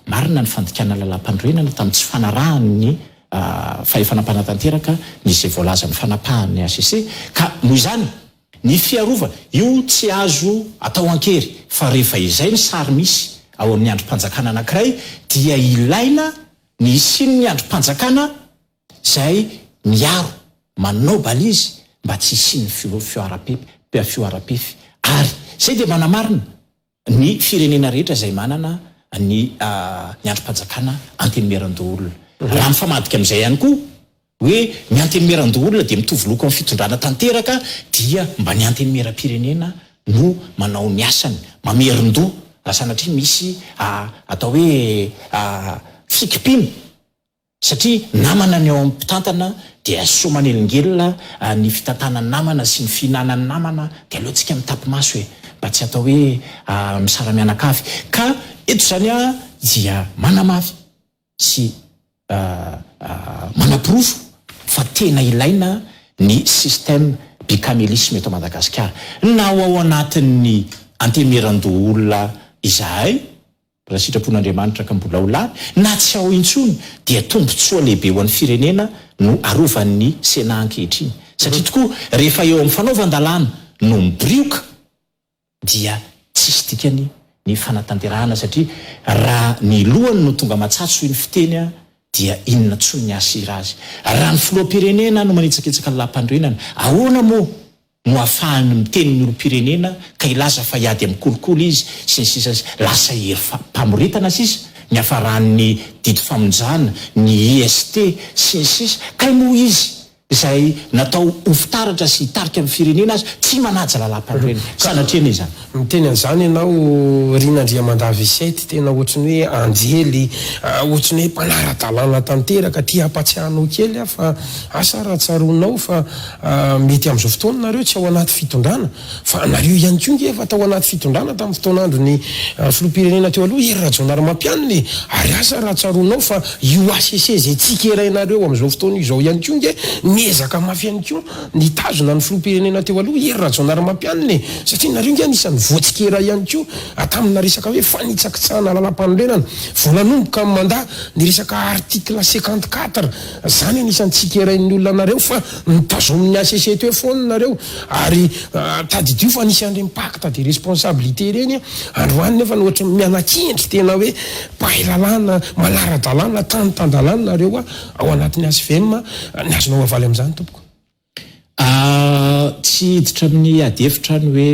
marina ny fandikana lalam-pandroenana tamin'ny tsy fanarahan'ny fahefanam-panatanteraka izay voalaza ny fanapahan'ny ACC ka noho izany ny fiarova io tsy azo atao ankery fa rehefa izay ny sary misy ao amin'ny androm-panjakana anankiray dia ilaina ny isiny ny androm-panjakana zay miaro manao balizy mba tsy isiny fioara-pefy ary zay dia manamarina ny firenena rehetra zay manana ny androm-panjakana antenimera-doolona raha mifamadika amin'izay ihany koa hoe ny antenimera-doolona dia mitovy loko amin'ny fitondrana tanteraka dia mba ny antenimera-pirenena no manao ny asany mamerin-doha sanatria misy atao hoe fikipina satria namana ny ao amin'ny mpitantana dia somanelingelina ny fitantana namana sy ny fihinanany namana dia alohantsika mitapy-maso hoe mba tsy atao hoe misara-mianakavy ka eto zany dia manamafy sy manapirofo fa tena ilaina ny système bicamérisme eto Madagasikara na ao anatin'ny antenimera-doolona izahay raha sitrapon'Andriamanitra ka mbola ho lany na tsy ao intsony dia tombotsoa lehibe ho an'ny firenena no arovan'ny Sénat ankehitriny satria tokoa rehefa eo amin'ny fanaovan-dalàna no mibrioka dia tsisy dikany ny fanatanterahana satria raha ny lohany no tonga matsatso ny fiteny dia inona tsony ny asira azy raha ny filoha-pirenena no manitsakitsaka ny lampandroenana ahoana moa no ahafahany miteny ny olo-pirenena ka ilaza fa hiady amin'ny kolokolo izy sy ny sisa lasa hery mpamoretana sisa ny hafaran'ny didy famonjana ny IST sy ny sisa ka moa izy izay natao hofitaratra sy hitarika amin'ny firenena azy tsy manaja lalam-pandroenana sanatriana izany miteny an'izany ianao Rinandriamandavisety tena ohatrany hoe anjely ohatrany hoe mpanara-dalàna tanteraka ty hampatsiahanao kely fa asa raha tsaronao fa mety amin'izao fotoana nareo tsy ao anaty fitondrana fa nareo ihany koa nge efa tao anaty fitondrana tamin'ny fotoanandro ny filoha-pirenena teo aloha Hery Rajaonarimampianina ary asa raha tsaronao fa io ACC zay tsika erainareo amin'izao fotoana izao ihany koa nge miezaka mafy ihany koa nitazona ny filoha-pirenena teo aloha Hery Rajaonarimampianina satria nareo nge anisan'ny voatsikera ihany koa tamina resaka hoe fanitsakitsahana lalam-pandroenana voalanomboka mandaa ny resaka article 54 zany anisan'ny tsikerain'ny olona nareo fa nitazomin'ny ACC teo foana nareo ary tadidio fa anisan'ireny pacte de responsabilité reny androany nefa ohatra mianakindry tena hoe mpahay lalàna manara-dalàna tany-tan-dalàna nareo ao anatin'ny ASVM ny azonao avaly amin'izany tompoko tsy hiditra amin'ny adefitra ny hoe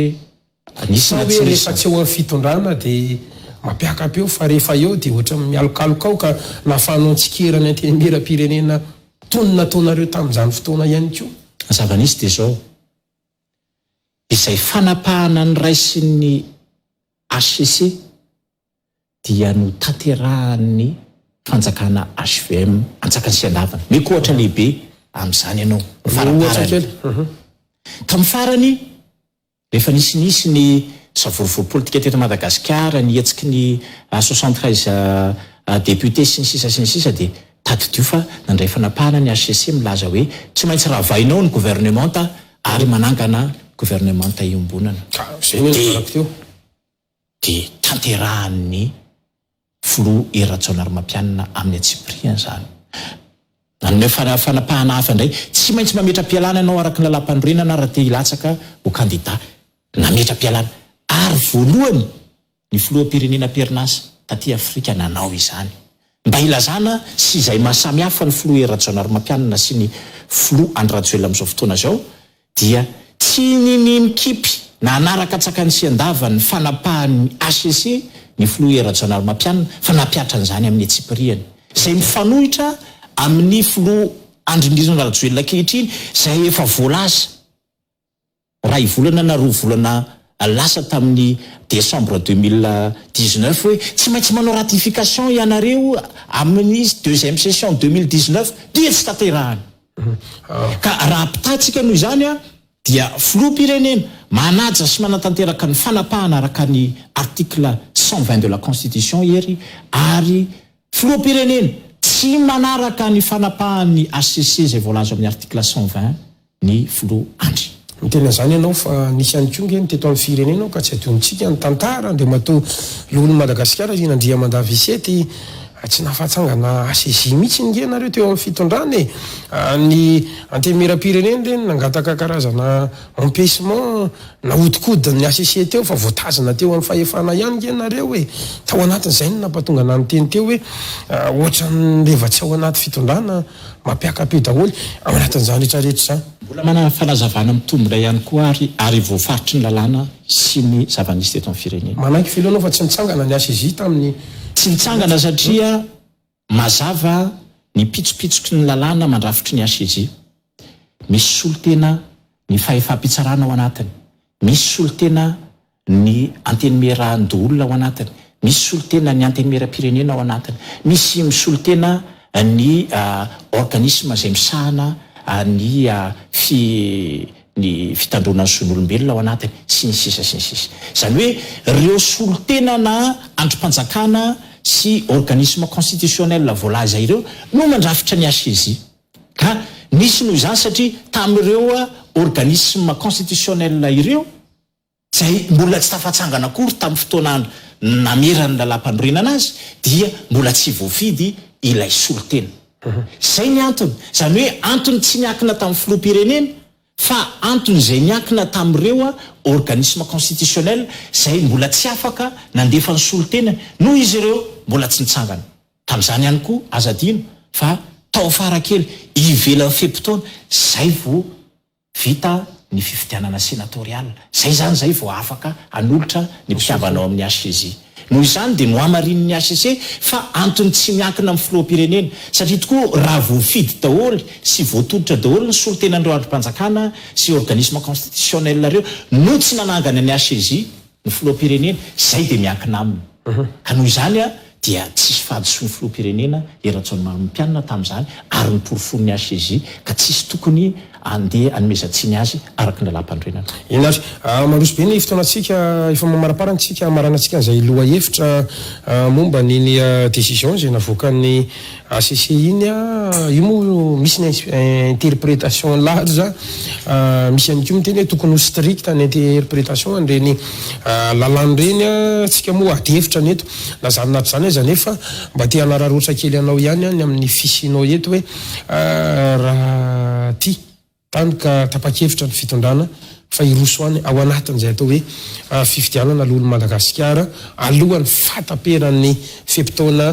anisany hoe rehefa tsy eo amin'ny fitondrana dia mampiakapeo fa rehefa eo dia ohatra mialokaloka ka nahafahanao tsikerany antenimera-pirenena tony nataonareo tamin'izany fotoana ihany koa zava-nisy dia zao izay fanapahana ny raisin'ny ACC dia no tanterahan'ny fanjakana HVM antsakany sy andavana meko ohatra lehibe amin'izany ianao ohatra kely ka mifarany rehefa nisy ny savorovory politika teto Madagasikara nihetsiky ny 73 député sy ny sisa dia tadidio fa nandray fanapahana ny HCC milaza hoe tsy maintsy ravainao ny gouvernementa ary manangana gouvernementa iombonana. Dia tanterahan'ny filoha Rajaonarimampianina amin'ny Tsipriana zany. Nanome fanapahana hafa indray tsy maintsy mametra-pialana ianao araka ny lalam-panorenana raha te hilatsaka ho kandida. Nametra-pialana ary voalohany ny filoham-pirenena Perinasa taty Afrika nanao izany. Mba ilazana sy izay mahasamy hafa ny filoha Rajaonarimampianina sy ny filoha Andry Rajoelina amin'izao fotoana izao dia tsy nikipy na anaraka tsakany sy andava ny fanapahan'ny HCC ny filoha Rajaonarimampianina fa napiatra an'izany amin'ny Tsipriana. Izay mifanohitra amin'ny filoha Andry Rajoelina ankehitriny izay efa voalaza ray volana na roa volana lasa tamin'ny décembre 2019 hoe tsy maintsy manao ratification ianareo amin'ny deuxième session 2019 dia tsy tanterahany. Ka raha ampitatsika noho izany dia filoham-pirenena manaja sy manatanteraka ny fanapahana araka ny article 120 de la constitution ery ary filoham-pirenena tsy manaraka ny fanapahan'ny HCC izay voalaza amin'ny article 120 ny filoha Andry. Tena zany ianao fa nisy any konge teto amin'ny firenena ka tsy adiontsika ny tantara dia mato lohan'ny Madagasikara izy nandria mandavisety tsy nahafatsangana HCC mihitsy ngenareo teo amin'ny fitondrany ny antemera-pirenena reny nangataka karazana empêchement na hodikodiny HCC teo fa voatazana teo amin'ny fahefana ihany ngenareo hoe tao anatin'izay ny nampatonga na ny teny teo hoe ohatra ny rehefa tsy ao anaty fitondrana mampiakape daholo ao anatin'izany rehetrarehetra zany. Mbola manana fanazavana mitombona ihany koa ary voafaritry ny lalàna sy ny zava-nisy teto amin'ny firenena. Manaiky filohanao fa tsy nitsangana ny HCC tamin'ny tsy nitsangana satria mazava ny pitsopitsoky ny lalàna mandrafitry ny HCC. Misy solotena ny fahefa-pitsarana ao anatiny, misy solotena ny antenimerahan-doolona ao anatiny, misy solotena ny antenimera-pirenena ao anatiny, misy misolotena ny organisme izay misahana ny fitandronan'ny zon'olombelona ao anatiny sy ny sisa sy ny sisa. Izany hoe ireo solotena na androm-panjakana sy organisme constitutionnel voalaza ireo no mandrafitra ny HCC. Ka nisy noho izany satria tamin'ireo organisme constitutionnel ireo izay mbola tsy tafatsangana akory tamin'ny fotoana namerany lalam-panorenana azy dia mbola tsy voafidy ilay solotena. Zay ny antony. Izany hoe antony tsy niakina tamin'ny filoham-pirenena fa antony izay niakina tamin'ireo organisme constitutionnel izay mbola tsy afaka nandefa ny solotena noho izy ireo mbola tsy nitsangana. Tamin'izany ihany koa azadino fa tao afara kely ivelan'ny fepotona zay vao vita ny fifidianana senatorial. Zay zany zay vao afaka hanolotra ny mpihavanao amin'ny HCC. Noho izany dia nohamarin'ny HCC fa antony tsy miankina amin'ny filoham-pirenena satria tokoa raha voafidy daholo sy voatolotra daholo ny solotenan'ireo androm-panjakana sy organisme constitutionnel ireo no tsy nanangana ny HCC ny filoham-pirenena zay dia miankina aminy. Ka noho izany dia tsisy fahadisoan'ny filoham-pirenena Rajaonarimampianina tamin'izany ary ny porofon'ny HCC ka tsisy tokony andeha anomezantsiny azy araka ny lalam-panorenana. Inary mandroso be ny fotoanantsika efa mamaraparantsika maranantsika izay loha hevitra momba niny décision izay navoakan'ny HCC iny io moa misy ny interprétation large misy ihany koa miteny hoe tokony ho strict ny interprétation an'ireny lalàny reny tsika moa ady hevitra neto lazaninato zany aza nefa mba te hanararoatra kely anao ihany ny amin'ny fisinao eto hoe raha ty tany ka tapa-kevitra ny fitondrana fa iroso any ao anatin'izay atao hoe fifidianana lohan'ny Madagasikara alohan'ny fataperan'ny fepotona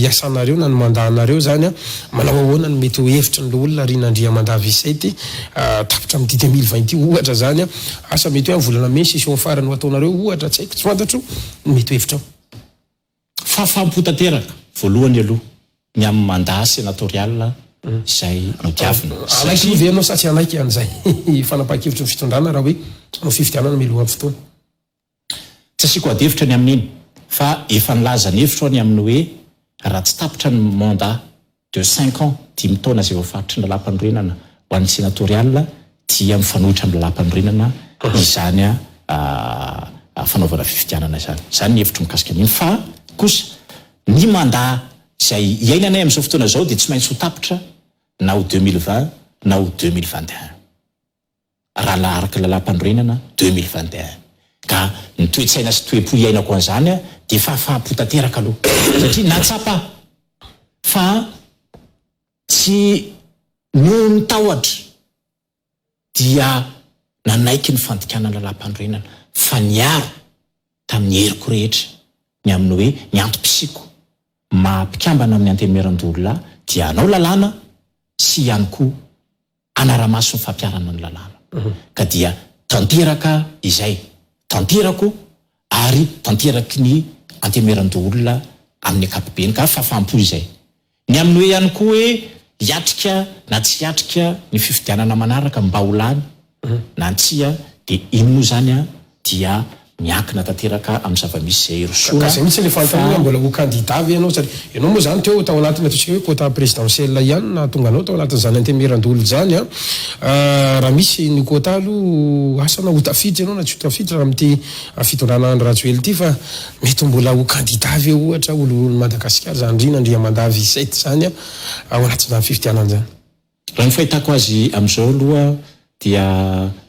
iasanareo na ny mandahanareo zany manao ahoana ny mety ho hevitra ny olona ry nandria mandavisety tapitra amin'ny 2020 ohatra zany asa mety hoe volana may session farany ho ataonareo ohatra tsy haiko tsy fantatro ny mety ho hevitra fafampotanteraka voalohany aloha ny amin'ny mandat sénatorial izay notiavina. Alaiky venao sa tsy anaiky an'izay fanapahan-kevitra ny fitondrana raha hoe no fifidianana milohan'ny fotoana. Tsy asiako ady hevitra ny amin'iny fa efa nilaza ny hevitra ny amin'ny hoe raha tsy tapitra ny mandat de 5 ans 10 taona izay voafaritry ny lalam-panorenana ho an'ny sénatorial dia mifanohitra amin'ny lalam-panorenana izany fanaovana fifidianana zany ny hevitro mikasika an'iny fa kosa ny mandat izay iainanay amin'izao fotoana zao dia tsy maintsy ho tapitra na ho 2020 na ho 2021 raha araka lalam-panorenana 2021 ka ny toetsaina sy toe-po iainako an'izany dia fahafahampotanteraka aloha satria natsapa fa tsy noho ny tahotra dia nanaiky ny fandikanana lalam-panorenana fa niaro tamin'ny heriko rehetra ny amin'ny hoe ny antom-pisiko mampikambana amin'ny antemeran-dolona dia anao lalàna sy ihany koa anaramaso ny fampiarana ny lalàna ka dia tanteraka izay tanterako ary tanteraky ny antemeran-dolona amin'ny ankapobeny ka fafampo izay ny amin'ny hoe ihany koa hoe hiatrika na tsy hiatrika ny fifidianana manaraka mba ho lany na tsia dia iny moa zany dia miankina tanteraka amin'ny zava-misy izay rosoa kasi mihitsy le fanontaniana mbola ho kandidavy ianao satria ianao moa zany teo tao anatin'ny ataontsika hoe quota présidentiel ihany na tonga anao tao anatin'izany antemeran-dolo zany raha misy ny quota aloha asana ho tafiditra ianao na tsy ho tafiditra raha amin'ity fitondrana andro rajoely ity fa mety mbola ho kandidavy eo ohatra olo Madagasikara zany ndrina mandavy 7 zany ao anatin'izany fifidianana zany raha ny fahitako azy amin'izao aloha dia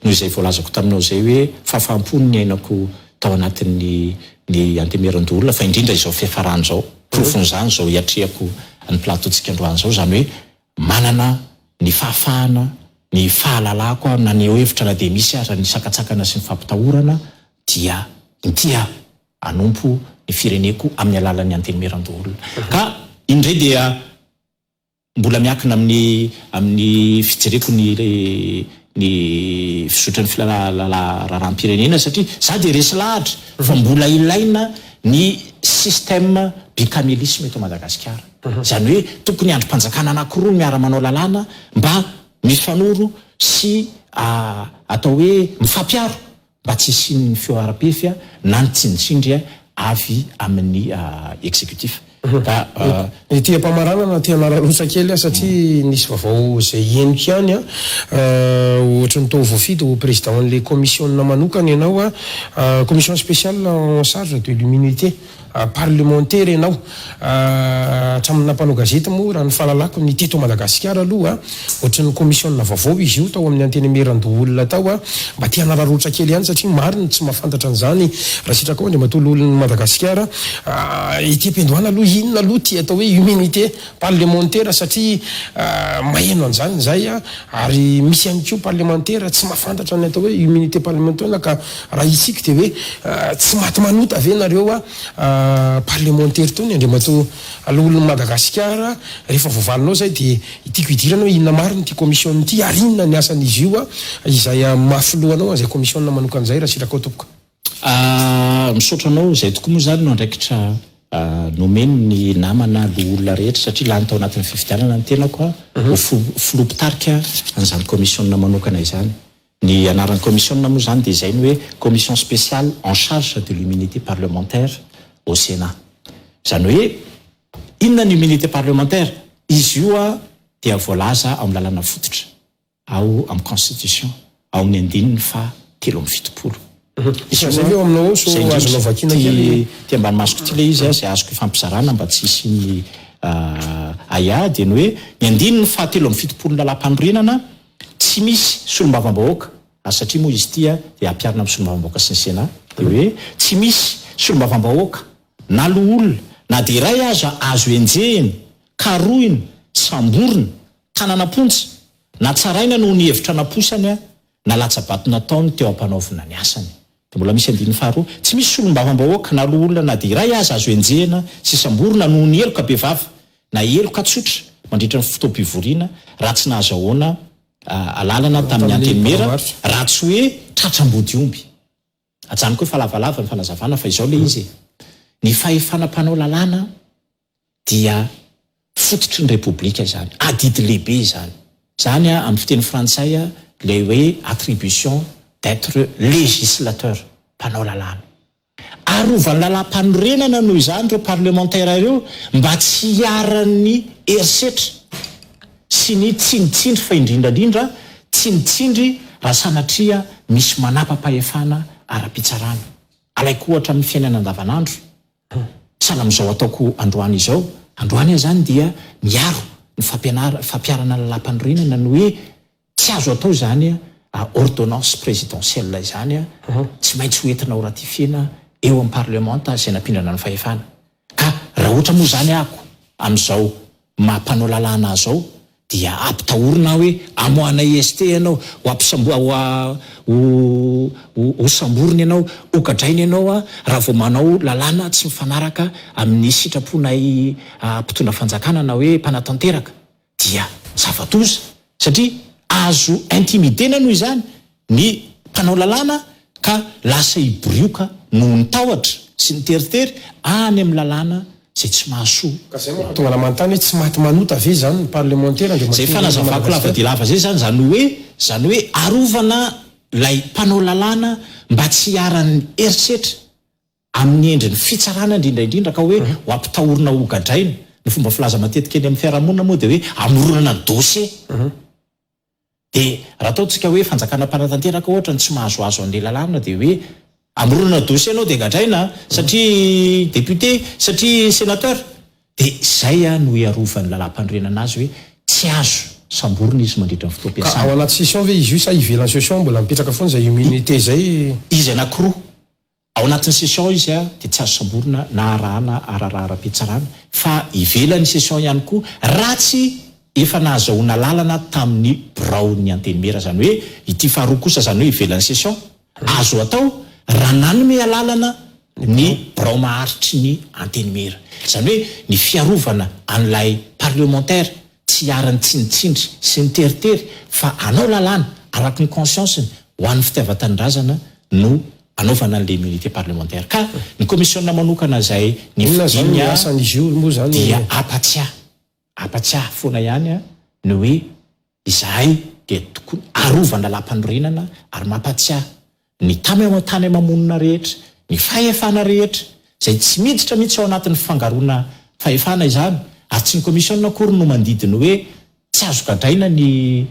noho izay voalazako taminao izay hoe fahafampony ny ainako tao anatin'ny ny antemeran-dolona fa indrindra izao fiafarany zao profon'izany zao hiatrehako ny plateautsika androany zao zany hoe manana ny fahafahana ny fahalalako na ny hevitra na dia misy aza ny sakatsakana sy ny fampitahorana dia intia anompo ny fireneko amin'ny alalan'ny antemeran-dolona ka indray dia mbola miakina amin'ny fijereko ny fisotran'ny filalaram-pirenena satria za dia resy lahatra fa mbola ilaina ny système bicamélisme eto Madagasikara zany hoe tokony androm-panjakana anankiroa miara-manao lalàna mba mifanoro sy atao hoe mifampiaro mba tsy isiany fioara-pefy na ny tsindritsindry avy amin'ny exécutif ny tia mpamarana na tia nararosa kely satria nisy vaovao izay henoko ihany ohatra ny tao voafidy ho président an'le commission manokana ianao commission spéciale en charge de l'immunité parlementaire ianao hatramin'ny nampanao gazety moa raha ny fahalalako ny teto Madagasikara aloha ohatra ny commission vaovao izy io tao amin'ny antenemeran-dolona tao mba tia nararotra kely ihany satria mariny tsy mahafantatra an'izany raha sitraka ao matolo olon'ny Madagasikara ity ampiandohana aloha inona aloha tia atao hoe immunité parlementaire satria maheno an'izany zay ary misy ihany koa parlementaire tsy mahafantatra ny atao hoe immunité parlementaire ka raha isika dia hoe tsy maty manota ave nareo parlementaire tony andriamato alohan'ny Madagasikara rehefa voavalinao zay dia itiako idirana hoe inona mariny ity commission ity ary inona ny asan'izy io izay mafoloanao zay commission manokan'izay raha sitraka ao tompoko misaotra anao zay tokoa moa zany no andraikitra nomeny ny namana lo olona rehetra satria lany tao anatin'ny fifidianana ny tenako ho filopitarika an'izany commission manokana izany ny anaran'ny commission moa zany dia izay ny hoe commission spéciale en charge de l'immunité parlementaire au Sénat zany hoe inona ny immunité parlementaire izy io dia voalaza ao amin'ny lalàna fototra ao amin'ny constitution ao amin'ny andininy fa 7 izay eo aminao so azonao vakina kely tia ambany masoko ty le izy zay azoko ifampizarana mba tsy isy ny dia ny hoe ny andininy fa 7 lalam-panorenana tsy misy solombavam-bahoaka satria moa izy tia dia ampiarina amin'ny solombavam-bahoaka sy ny Sénat dia hoe tsy misy solombavam-bahoaka na lo olona na dia iray azo enjehiny karohiny samborina tananapontsa na tsaraina noho ny hevitra naposany na latsabato nataony teo ampanaovina ny asany dia mbola misy andininy faharoa tsy misy solombavam-bahoaka na lo olona na dia iray azo enjehina sy samborina noho ny eloka bevava na eloka tsotra mandritra ny fotoam-pivoriana raha tsy nahazahoana alalana tamin'ny antenimera raha tsy hoe tratrambody omby ajaniko hoe fa lavalava ny fanazavana fa izao le izy ny fahefanam-panao lalàna dia fototry ny repoblika zany adidy lehibe zany amin'ny fiteny frantsay le hoe attribution d'être législateur mpanao lalàna arovany lalam-panorenana noho izany ireo parlementaire ireo mba tsy hiaran'ny herisetra sy ny tsindritsindry fa indrindrandrindra tsindritsindry raha sanatria misy manapa-pahefana ara-pitsarana. Alaiko ohatra amin'ny fiainana andavanandro. Sahala amin'izao ataoko androany izao. Androany zany dia miaro ny fampiarana lalam-panorenana ny hoe tsy azo atao zany ordonnance présidentielle zany tsy maintsy hoentina ho ratifiena eo amin'ny parlementa izay nampindrana ny fahefana. Ka raha ohatra moa zany ako amin'izao mampanao lalàna zao dia ampitahorina hoe amoana IST ianao ho samboriny ianao okadrainy ianao raha vao manao lalàna tsy mifanaraka amin'ny sitraponay mpitondra fanjakana na hoe mpanatanteraka dia zavatoza satria azo intimidena noho izany ny mpanao lalàna ka lasa hiborioka noho ny tahotra sy ny teritery any amin'ny lalàna zay tsy mahasoa. Ka zay moa tonga lamanontany hoe tsy maty manota ve zany ny parlementaire zay fanazavako lava dia lava zay zany hoe arovana lay mpanao lalàna mba tsy hiaran'ny eritreritra amin'ny endriny fitsarana indrindraindrindra ka hoe ho ampitahorina ho gadraina. Ny fomba filaza matetika eny amin'ny fiarahamonina moa dia hoe amoronana ny dossier. Dia raha ataontsika hoe fanjakana mpanatanteraka ohatra ny tsy mahazoazo an'ilay lalàna dia hoe amoronana dossier anao dia gadraina satria député satria sénateur dia zay no hiarovany lalam-panorenana azy hoe tsy azo samborina izy mandritra ny fotoam-piasana. Ao anaty session ve izy io sa ivelan'ny session mbola mipetraka foana zay immunité zay? Izy anankiroa. Ao anatin'ny session izy dia tsy azo samborina na arahana ara-pitsarana fa ivelan'ny session ihany koa raha tsy efa nahazahoana lalana tamin'ny braony antenimera zany hoe ity faharoa kosa zany hoe ivelan'ny session azo atao raha nanome lalana ny brao maharitry ny antenimera. Zany hoe ny fiarovana an'ilay parlementaire tsy hiarany tsinitsindry sy ny teritery fa anao lalàna araky ny conscience ho an'ny fitiavan-tanindrazana no anaovana an'ilay immunité parlementaire. Ka ny commissionna manokana zay ny fidina asan'izy io moa zany dia apatsiahy foana ihany ny hoe izahay dia tokony arovana lalam-panorenana ary mampatsiahy ny tany amamonina rehetra, ny fahefana rehetra zay tsy miditra mihitsy ao anatin'ny fifangaroana fahefana izany ary tsy ny commissionna kory no mandidiny hoe tsy azo gadraina ny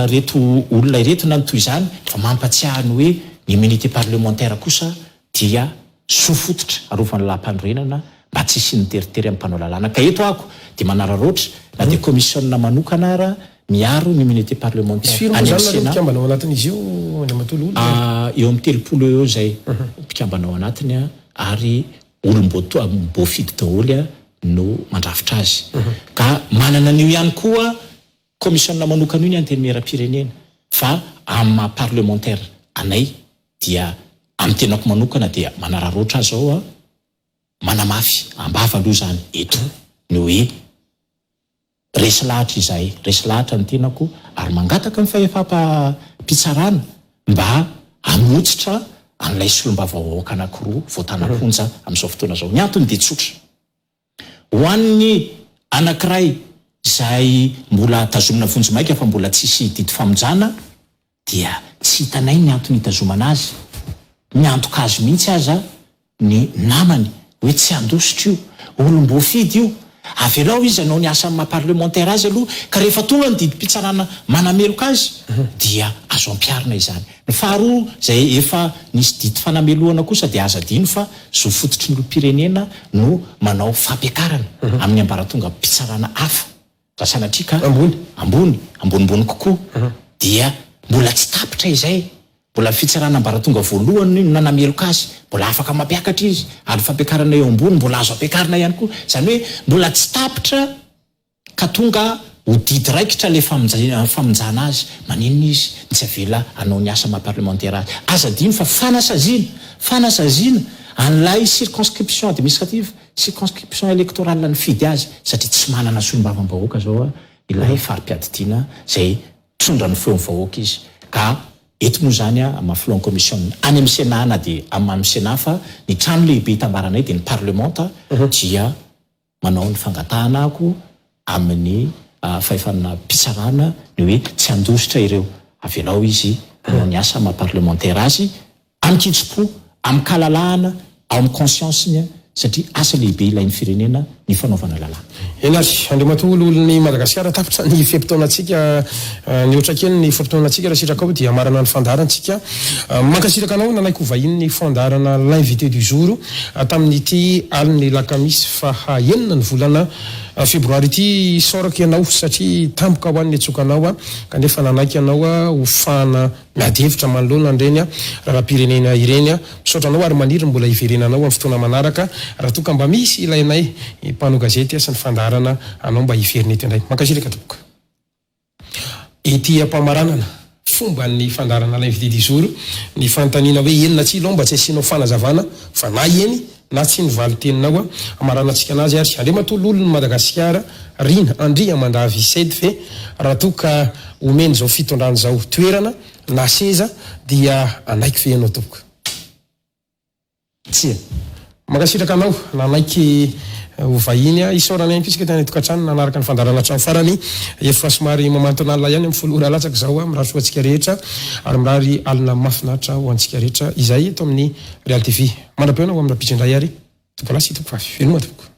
reto olona ireto na nytoy izany fa mampatsiahy ny hoe ny immunité parlementaire kosa dia sofototra arovana lalam-panorenana mba tsy sy ny teritery amin'ny mpanao lalàna. Ka eto ako dia manararoatra na dia commissionna manokana ara miaro ny immunité parlementaire any amin'ny Sénat. Pikambanao anatin'izy io any Amatolo olo? Eo amin'ny 30 eo zay pikambanao anatiny ary olom-bo fidy daholo no mandrafitra azy. Ka manana an'io ihany koa commissionna manokana io ny antenimera-pirenena fa amin'ny parlementaire anay dia amin'ny tenako manokana dia manararoatra azy ao manamafy ambava aloha zany eto ny hoe resy lahatra izay resy lahatra ny tenako ary mangataka ny fahefam-pitsarana mba hamotsitra an'ilay solomba-vahoaka anankiroa voatanaponja amin'izao fotoana zao. Ny antony dia tsotra ho an'ny anankiray izay mbola tazomina vonjy maika fa mbola tsisy didy famonjana dia tsy hitanay ny antony hitazomana azy miantoka azy mihitsy aza ny namany hoe tsy andositra io olom-boafidy io avelao izy anao ny asa amin'ny maha-parlementaire azy aloha ka rehefa tonga ny didim-pitsarana manameloka azy dia azo ampiarina izany. Ny faharoa zay efa nisy didy fanamelohana kosa dia aza dino fa zo fototry ny pirenena no manao fampiakarana amin'ny ambaratonga pitsarana hafa raha sanatrika ambonimbony kokoa dia mbola tsy tapitra izay mbola fitsarana ambaratonga voalohany nanameloka azy mbola afaka mampiakatra izy ary fampiakarana eo ambony mbola azo ampiakarina ihany koa zany hoe mbola tsy tapitra ka tonga ho didy raikitra le famonjana azy maninona izy tsy avela anao ny asa maha-parlementaire azy azadino fa fanasazina an'ilay circonscription administrative circonscription électorale ny fidy azy satria tsy manana solombavam-bahoaka zao ilay fari-piadidiana zay trondra ny feo vahoaka izy. Ka eto moa zany amafilon commission any amin'ny Sénat na dia amin'ny Sénat fa ny trano lehibe hitambaranay dia ny parlementa dia manao ny fangatahana ako amin'ny fahefana pitsarana ny hoe tsy andositra ireo avelao izy manao ny asa maha-parlementaire azy amin'ny kitso-po amin'ny kalalahana ao amin'ny conscience-ny satria asa lehibe ilain'ny firenena ny fanaovana lalàna. Eny ary andriamatolo olon'ny Madagasikara tapitra ny fepitaonantsika ny oatra kely ny fotoanantsika raha sitraka ao dia marana ny fandarantsika mankasitraka anao nanaiko vahiny ny fandarana l'invité du jour tamin'ity aliny lakamisy fahaenina ny volana febroary ity soraka ianao satria tampoka ho an'ny atsokanao kanefa nanaiky ianao hofana miadevitra manoloana andreny raha-pirenena ireny misaotra anao ary maniry mbola hiverenanao amin'ny fotoana manaraka raha toka mba misy ilainay mpano gazety sy ny fandarana anao mba hiverina eto indray mankasiraka tokoka ety ampamaranana fomba ny fandarana l'invité du jour ny fanontaniana hoe enina tsy ilao mba tsy asianao fanazavana fa na eny na tsy nivaly teninao amaranantsika anazy ary andriamatolo olony Madagasikara rina andria mandavy sedy fe raha toka omeny zao fitondrany zao toerana na seza dia anaiky fe ianao tokoka tsia makasitraka anao nanaiky hovahiny isorana ihany kotsika tany tokantrano nanaraka ny fandarana trano farany efa somary mamantonala ihany amin'ny folo ora latsaka zao mirary soantsika rehetra ary mirary alina mafinatra ho antsika rehetra izay eto amin'ny Real TV mandrapiona ho amin'ny rapitry indray ary tokolasy toko fafy veloma tokoka